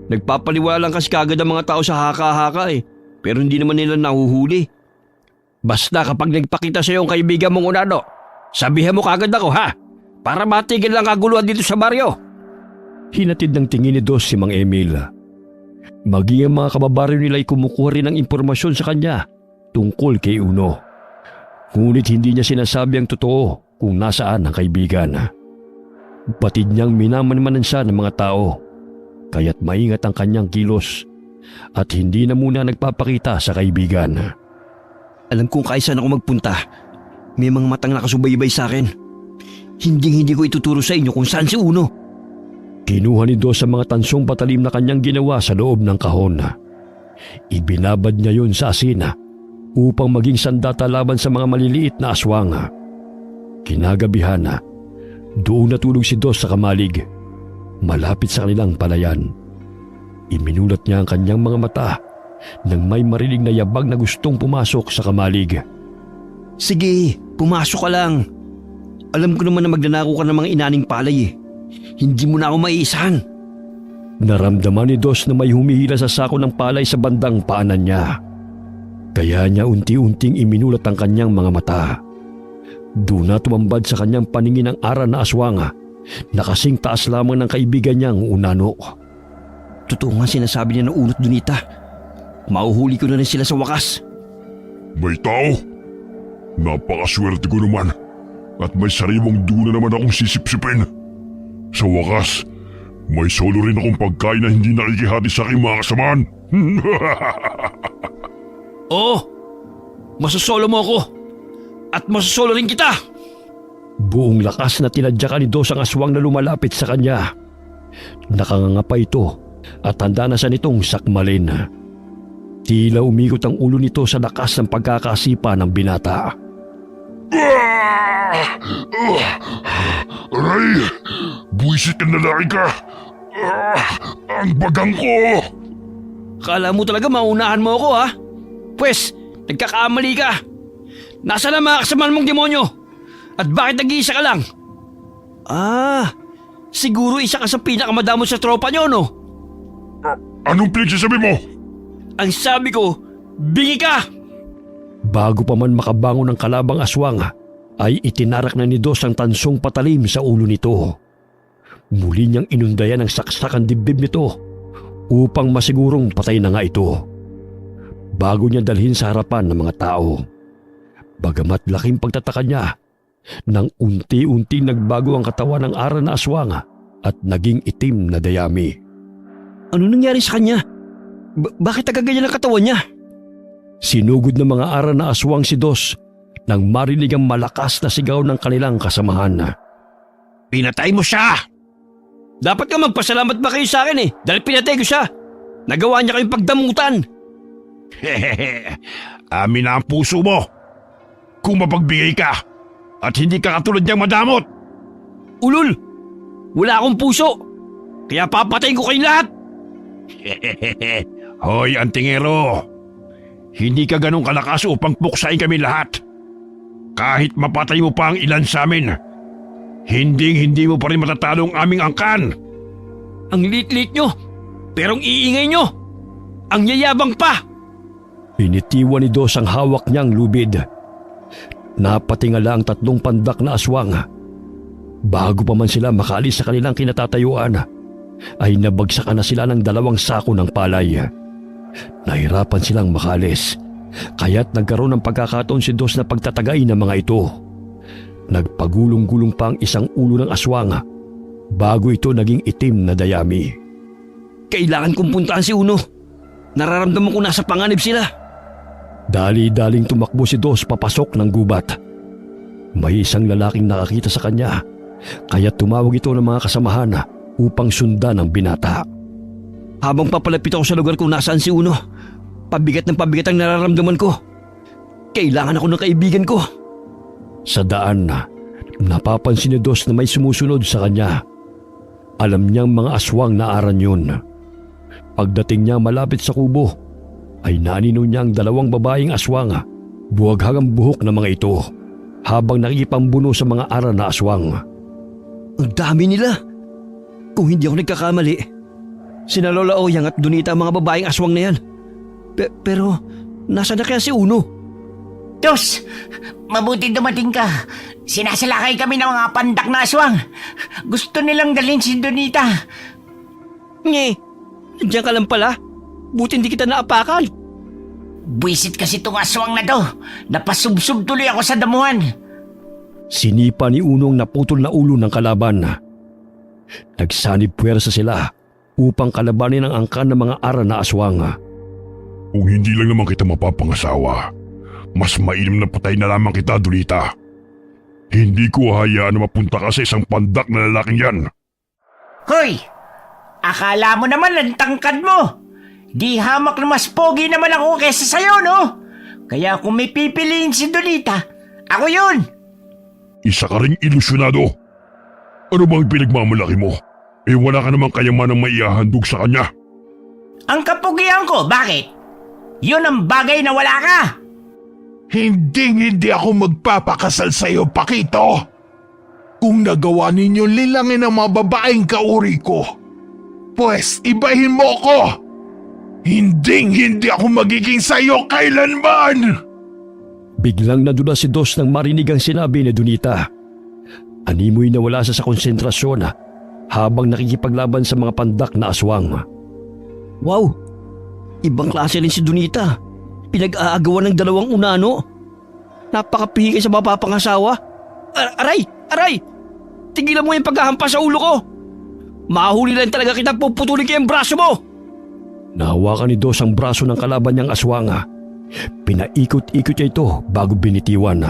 Nagpapaliwala lang kasi kagad ang mga tao sa haka-haka pero hindi naman nila nahuhuli. Basta kapag nagpakita sa iyo ang kaibigan mong unano, sabihan mo kagad ako ha. para matigil ang kaguluhan dito sa baryo. Hinatid ng tingin ni Dos si Mang Emil. Maging ang mga kababaryo nila ay kumukuha rin ng impormasyon sa kanya tungkol kay Uno. Ngunit hindi niya sinasabi ang totoo kung nasaan ang kaibigan. Batid niyang minamanmanan siya ng mga tao, kaya't maingat ang kanyang kilos at hindi na muna nagpapakita sa kaibigan. Alam kong kahit saan ako magpunta, may mga matang nakasubaybay sa akin. Hindi ko ituturo sa inyo kung saan si Uno. Kinuha ni Dos sa mga tansong patalim na kanyang ginawa sa loob ng kahon. Ibinabad niya yun sa asin upang maging sandata laban sa mga maliliit na aswang. Kinagabihan, doon natulog si Dos sa kamalig, malapit sa kanilang palayan. Iminulat niya ang kanyang mga mata nang may marinig na yabag na gustong pumasok sa kamalig. Sige, pumasok ka lang. Alam ko naman na magnanako ka ng mga inaning palay eh. Hindi mo na ako maiisahan. Naramdaman ni Dos na may humihila sa sako ng palay sa bandang paanan niya. Kaya niya unti-unting iminulat ang kanyang mga mata. Doon na tumambad sa kanyang paningin ang ara na aswang na kasing taas lamang ng kaibigan niyang Unano. Totoo nga sinasabi niya ng unot Donita. Mauhuli ko na rin sila sa wakas. May tao? Napakaswerte ko naman at may sariwang duna naman akong sisipsipin. Sa wakas, may solo rin akong pagkain na hindi nakikihati sa aking mga kasamaan. Oo, masasolo mo ako at masasolo rin kita. Buong lakas na tinadyakan ni Dos ang aswang na lumalapit sa kanya. Nakanganga pa ito at handa na siya nitong sakmalin. Tila umikot ang ulo nito sa lakas ng pagkakasipa ng binata. Aray! Buwisit ka na lalaki ka! Ang bagang ko! Kala mo talaga maunahan mo ako ha? Pwes, nagkakamali ka. Nasaan ang mga kasamaan mong demonyo? At bakit nag-iisa ka lang? Siguro isa ka sa pinakamadamot sa tropa nyo, no? Anong pinagsasabi mo? Ang sabi ko, bingi ka! Bago pa man makabangon ng kalabang aswang, ay itinarak na ni Dos ang tansong patalim sa ulo nito. Muli niyang inundayan ang saksak ang dibdib nito upang masigurong patay na nga ito. Bago niya dalhin sa harapan ng mga tao. Bagamat laking pagtataka niya, nang unti-unti nagbago ang katawan ng ara na aswang at naging itim na dayami. Ano nangyari sa kanya? Bakit nagaganyan ang katawan niya? Sinugod ng mga ara na aswang si Dos nang marinig ang malakas na sigaw ng kanilang kasamahan. Pinatay mo siya! Dapat ka magpasalamat ba kayo sa akin eh, dahil pinatay ko siya. Nagawa niya kayong pagdamutan. Amin na ang puso mo. Kung mapagbigay ka at hindi ka katulad niyang madamot. Ulul! Wala akong puso! Kaya papatayin ko kayong lahat! Hoy, antingero! Hindi ka ganun kalakas upang puksain kami lahat. Kahit mapatay mo pa ang ilan sa amin, hindi mo pa rin matatalo ang aming angkan. Ang lit-lit nyo, pero ang iingay nyo, ang yayabang pa! Pinitiwan ni Dos ang hawak niyang lubid. Napatingala ang tatlong pandak na aswang. Bago pa man sila makaalis sa kanilang kinatatayuan, ay nabagsakan na sila ng 2 sako ng palay. Nahirapan silang makaalis, kaya't nagkaroon ng pagkakataon si Dos na pagtatagay ng mga ito. Nagpagulong-gulong pa ang isang ulo ng aswang bago ito naging itim na dayami. Kailangan kong puntahan si Uno. Nararamdaman ko nasa panganib sila. Dali-daling tumakbo si Dos papasok ng gubat. May isang lalaking nakakita sa kanya, kaya tumawag ito ng mga kasamahan upang sundan ang binata. Habang papalapit ako sa lugar kung nasaan si Uno, pabigat ng pabigat ang nararamdaman ko. Kailangan ako ng kaibigan ko. Sa daan, napapansin ni Dos na may sumusunod sa kanya. Alam niyang mga aswang na aran yun. Pagdating niya malapit sa kubo, ay nanino niya ang 2 babaeng aswang, buwaghag ang buhok ng mga ito, habang nakikipambuno sa mga aran na aswang. Ang dami nila. Kung hindi ako nagkakamali, sina Lola Oyang at Donita ang mga babaeng aswang na yan. Pero, nasa na kaya si Uno? Dos, mabuti dumating ka. Sinasalakay kami ng mga pandak na aswang. Gusto nilang dalhin si Donita. Nge, nandiyan ka lang pala. Buti hindi kita naapakan. Buisit kasi itong aswang na to. Napasubsob tuloy ako sa damuhan. Sinipa ni Unong naputol na ulo ng kalaban. Nagsanib puwersa sila upang kalabanin ang angkan ng mga ara na aswang. Kung hindi lang naman kita mapapangasawa, mas mainam na patay na lamang kita, Donita. Hindi ko hayaan na mapunta ka sa isang pandak na lalaking yan. Hoy! Akala mo naman ang tangkad mo. Di hamak na mas pogi naman ako kaysa sa'yo, no? Kaya kung may pipiliin si Donita, ako yun! Isa ka ring ilusyonado. Ano bang pinagmamalaki mo? Eh wala ka namang kayamanang maihahandog sa kanya. Ang kapugian ko, bakit? Yun ang bagay na wala ka! Hindi ako magpapakasal sa iyo, Pakito. Kung nagawa ninyo lilangin ang mga babaeng kauri ko, pues ibahin mo ko. Hindi ako magiging sa iyo kailanman. Biglang nadula si Dos nang marinig ang sinabi ni Donita. Animoy nawala siya sa konsentrasyon habang nakikipaglaban sa mga pandak na aswang. Wow, ibang klase rin si Donita. Pinag-aagawan ng dalawang unano. Napakapihikay sa mapapangasawa. Aray! Tigilan mo yung paghahampas sa ulo ko. Mahuli lang talaga kita puputulin ko yung braso mo. Nahawakan ni Dos ang braso ng kalaban niyang aswang. Pinaikot-ikot niya ito bago binitiwan.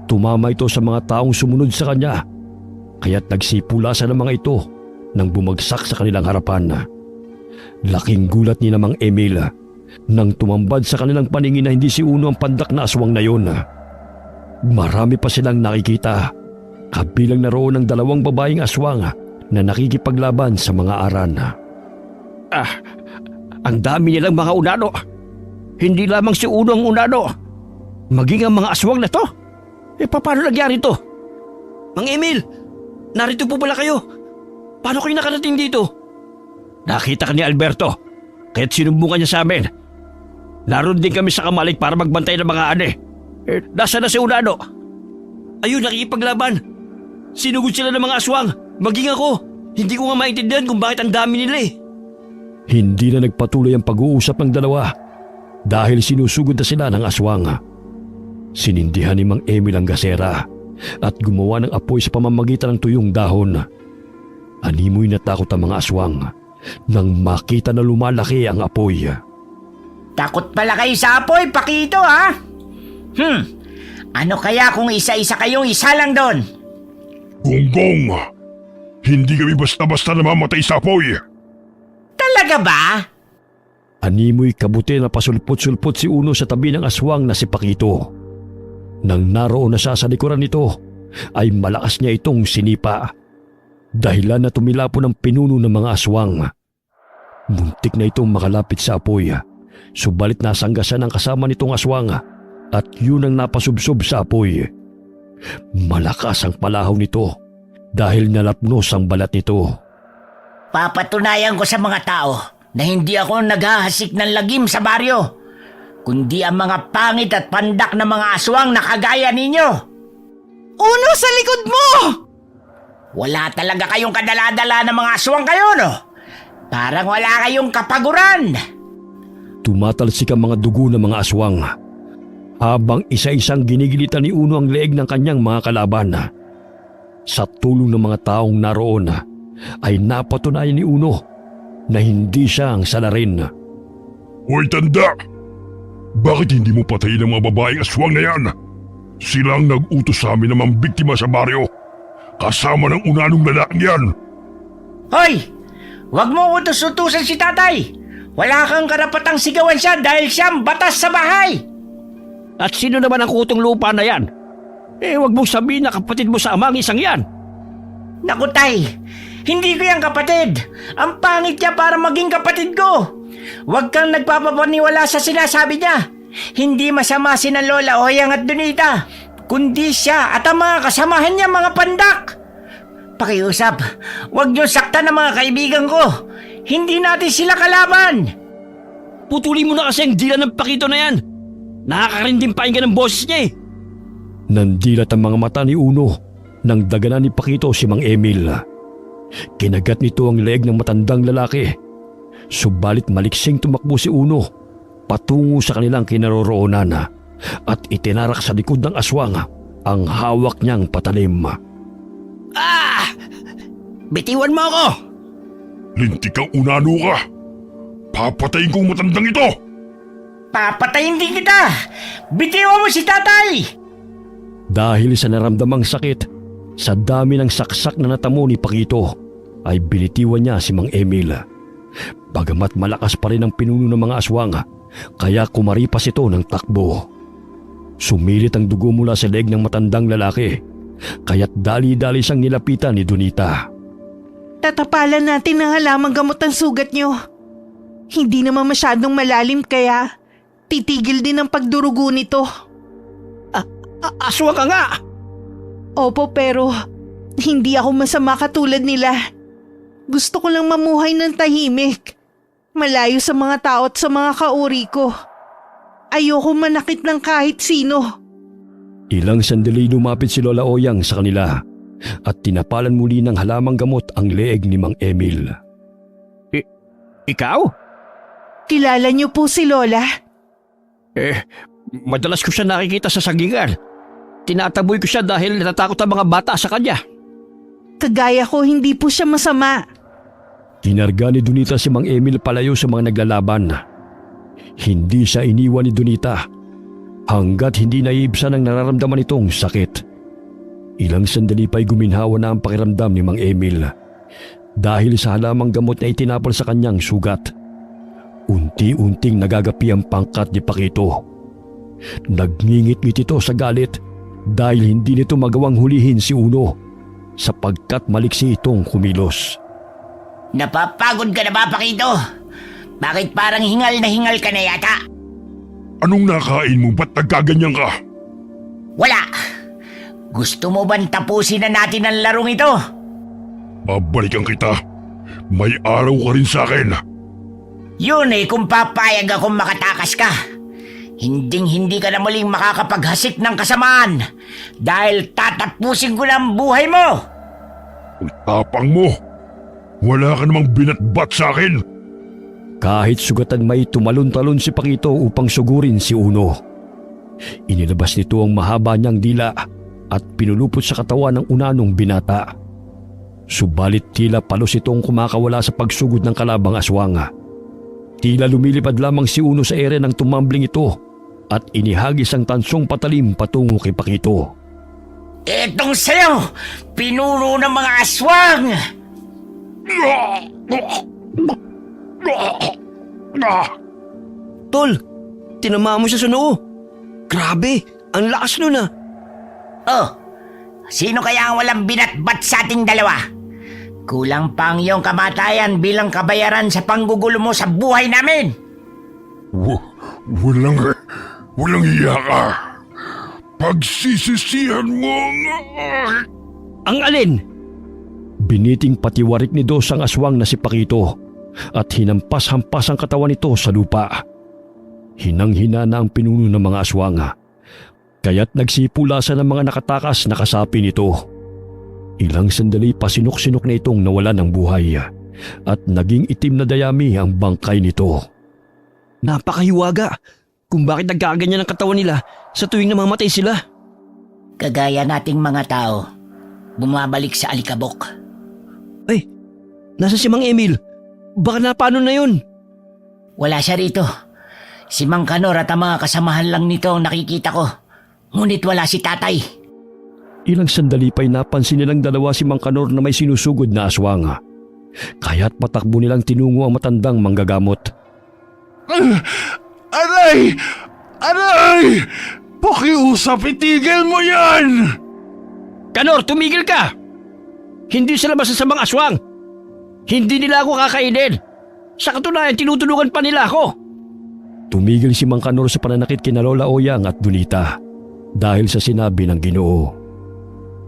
Tumama ito sa mga taong sumunod sa kanya, kaya't nagsipulasan ng mga ito nang bumagsak sa kanilang harapan. Laking gulat ni Mang Emil nang tumambad sa kanilang paningin na hindi si Uno ang pandak na aswang na yun. Marami pa silang nakikita, kabilang na roon ng dalawang babaeng aswang na nakikipaglaban sa mga aran. Ang dami nilang mga unano. Hindi lamang si Uno ang unano, maging ang mga aswang na to. Paano nangyari to? Mang Emil, narito po pala kayo. Paano kayo nakarating dito? Nakita ka ni Alberto, kaya't sinumbungan niya sa amin. Naroon din kami sa kamalig para magbantay ng mga ane. Nasaan na si Unano? Ayun, nakikipaglaban. Sinugod sila ng mga aswang, maging ako. Hindi ko nga maintindihan kung bakit ang dami nila Hindi na nagpatuloy ang pag-uusap ng dalawa dahil sinusugod na sila ng aswang. Sinindihan ni Mang Emil ang gasera at gumawa ng apoy sa pamamagitan ng tuyong dahon. Animoy natakot ang mga aswang nang makita na lumalaki ang apoy. Takot pala kayo sa apoy, Pakito, ha? Ano kaya kung isa-isa kayong isa lang doon? Gonggong! Hindi kami basta-basta namamatay sa apoy. Talaga ba? Animoy kabuti na pasulpot-sulpot si Uno sa tabi ng aswang na si Pakito. Nang naroon na siya sa likuran nito, ay malakas niya itong sinipa. Dahilan na tumilapo ng pinuno ng mga aswang. Muntik na itong makalapit sa apoy, subalit nasanggasan ang kasama nitong aswang at yun ang napasubsob sa apoy. Malakas ang palahaw nito dahil nalapnos ang balat nito. Papatunayan ko sa mga tao na hindi ako naghahasik ng lagim sa baryo, kundi ang mga pangit at pandak na mga aswang na kagaya ninyo. Uno, sa likod mo! Wala talaga kayong kadala-dala ng mga aswang kayo, no? Parang wala kayong kapaguran. Tumatalsik ang mga dugo ng mga aswang habang isa-isang ginigilitan ni Uno ang leeg ng kanyang mga kalaban. Sa tulong ng mga taong naroon ay napatunayan ni Uno na hindi siya ang salarin. Hoy tanda! Bakit hindi mo patayin ang mga babaeng aswang na yan? Sila ang nag-utos sa amin na mambiktima sa baryo. Kasama ng unanong lalaking yan. Hoy! Huwag mo utos-utusan si tatay. Wala kang karapatang sigawan siya dahil siyang batas sa bahay. At sino naman ang kutong lupa na yan? Huwag mong sabihin na kapatid mo sa amang isang yan. Naku tay, hindi ko yan kapatid. Ang pangit niya para maging kapatid ko. Huwag kang nagpapapaniwala sa sinasabi niya. Hindi masama sina Lola Oyang at Donita, kundi siya at ang mga kasamahan niya mga pandak. Pakiusap, huwag niyo saktan ang mga kaibigan ko. Hindi natin sila kalaban. Putulin mo na kasi ang dila ng Pakito na yan. Nakakarindim pakinggan ng boses niya eh. Nandilat ang mga mata ni Uno nang daganan ni Pakito si Mang Emil. Kinagat nito ang leeg ng matandang lalaki. Subalit maliksing tumakbo si Uno patungo sa kanilang kinaroroonan at itinarak sa likod ng aswang ang hawak niyang patalim. Bitiwan mo ako! Lintik kang unano ka! Papatayin kong matandang ito! Papatayin din kita! Bitiwan mo si tatay! Dahil sa naramdamang sakit, sa dami ng saksak na natamo ni Pakito, ay binitiwan niya si Mang Emil. Bagamat malakas pa rin ang pinuno ng mga aswang, kaya kumaripas ito ng takbo. Sumilit ang dugo mula sa leeg ng matandang lalaki, kaya't dali-dali siyang nilapitan ni Donita. Tatapalan natin ng halamang gamot ang sugat niyo. Hindi naman masyadong malalim kaya titigil din ang pagdurugo nito. Aswang ka nga! Opo, pero hindi ako masama katulad nila. Gusto ko lang mamuhay ng tahimik. Malayo sa mga tao at sa mga kauri ko. Ayoko manakit ng kahit sino. Ilang sandali lumapit si Lola Oyang sa kanila at tinapalan muli ng halamang gamot ang leeg ni Mang Emil. Ikaw? Kilala niyo po si Lola? Madalas ko siya nakikita sa sagingan. Tinataboy ko siya dahil natatakot ang mga bata sa kanya. Kagaya ko, hindi po siya masama. Kinarga ni Donita si Mang Emil palayo sa mga naglalaban. Hindi siya iniwan ni Donita hanggat hindi naiibsan ang nararamdaman nitong sakit. Ilang sandali pa'y guminhawa na ang pakiramdam ni Mang Emil dahil sa halamang gamot na itinapal sa kanyang sugat. Unti-unting nagagapi ang pangkat ni Pakito. Nagngingit-ngit ito sa galit dahil hindi nito magawang hulihin si Uno sapagkat maliksi itong kumilos. Napapagod ka na ba, Pakito? Bakit parang hingal na hingal ka na yata? Anong nakain mo? Ba't nagkaganyan ka? Wala! Gusto mo bang tapusin na natin ang larong ito? Babalikan kita. May araw ka rin sa akin. Yun eh kung papayag akong makatakas ka. Hinding-hindi ka na muling makakapaghasik ng kasamaan dahil tatapusin ko na ang buhay mo! Ang tapang mo! Wala ka namang binatbat sa akin! Kahit sugatan may tumalon-talon si Pakito upang sugurin si Uno. Inilabas nito ang mahaba niyang dila at pinulupot sa katawan ng unanong binata. Subalit tila palos itong kumakawala sa pagsugod ng kalabang aswang. Tila lumilipad lamang si Uno sa ere ng tumambling ito at inihagis ang tansong patalim patungo kay Pakito. Etong sayo! Pinuno ng mga aswang! Tol, tinamaan mo siya sa noo. Grabe, ang lakas nun ah. Oh, sino kaya ang walang binatbat sa ating dalawa? Kulang pa ang iyong kamatayan bilang kabayaran sa panggugulo mo sa buhay namin! Walang iya ka. Pagsisisihan mo nga. Ang alin? Biniting patiwarik ni Dos ang aswang na si Pakito at hinampas-hampas ang katawan nito sa lupa. Hinang-hina na ang pinuno ng mga aswang, kaya't nagsipulasan ng mga nakatakas na kasapi nito. Ilang sandali pasinok-sinok na itong nawalan ng buhay at naging itim na dayami ang bangkay nito. Napakahiwaga kung bakit nagkaganyan ang katawan nila sa tuwing namamatay sila. Kagaya nating mga tao, bumabalik sa alikabok. Ay, nasa si Mang Emil? Baka na paano na yun? Wala siya rito. Si Mang Kanor at ang mga kasamahan lang nito ang nakikita ko. Ngunit wala si tatay. Ilang sandali pa'y napansin nilang dalawa si Mang Kanor na may sinusugod na aswang. Kaya't patakbo nilang tinungo ang matandang manggagamot. Aray! Aray! Pakiusap, itigil mo yan! Kanor, tumigil ka! Hindi sila masasamang aswang. Hindi nila ako kakainin. Sa katunayan, tinutulungan pa nila ako. Tumigil si Mang Kanor sa pananakit kina Lola Oyang at Donita dahil sa sinabi ng Ginoo.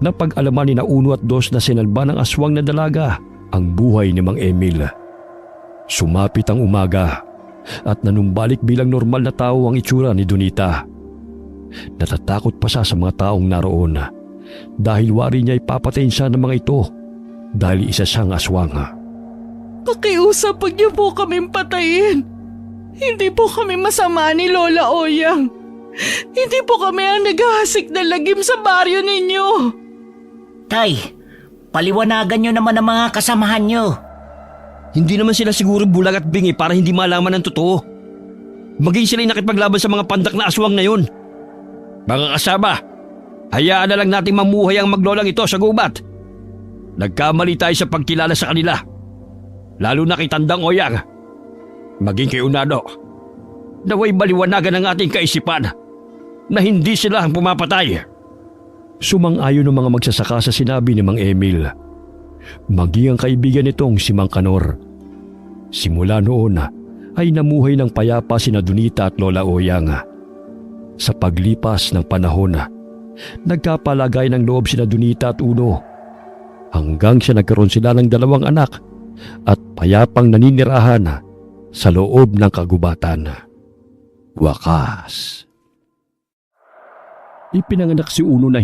Napag-alaman ni na Uno at Dos na sinalba ng aswang na dalaga ang buhay ni Mang Emil. Sumapit ang umaga at nanumbalik bilang normal na tao ang itsura ni Donita. Natatakot pa siya sa mga taong naroon dahil wari niya ipapatayin siya ng mga ito dahil isa siyang aswang. Pakiusapan niyo po kaming patayin. Hindi po kami masama ni Lola Oyang. Hindi po kami ang naghahasik na lagim sa baryo ninyo. Tay, paliwanagan nyo naman ang mga kasamahan nyo. Hindi naman sila siguro bulag at bingi para hindi malaman ang totoo. Maging sila'y nakipaglaban sa mga pandak na aswang na yun. Mga kasama, hayaan na lang nating mamuhay ang maglolang ito sa gubat. Nagkamali tayo sa pagkilala sa kanila. Lalo na kay Tandang Oyang. Maging kay Unado. Naway baliwanagan ang ating kaisipan na hindi sila ang pumapatay. Sumang-ayon ng mga magsasaka sa sinabi ni Mang Emil. Maging ang kaibigan nitong si Mang Kanor. Simula noon ay namuhay ng payapa sina Donita at Lola Oyang. Sa paglipas ng panahon, nagkapalagay ng loob sina Donita at Uno hanggang sa nagkaroon sila ng 2 anak at payapang naninirahan sa loob ng kagubatan. Wakas. Ipinanganak si Uno na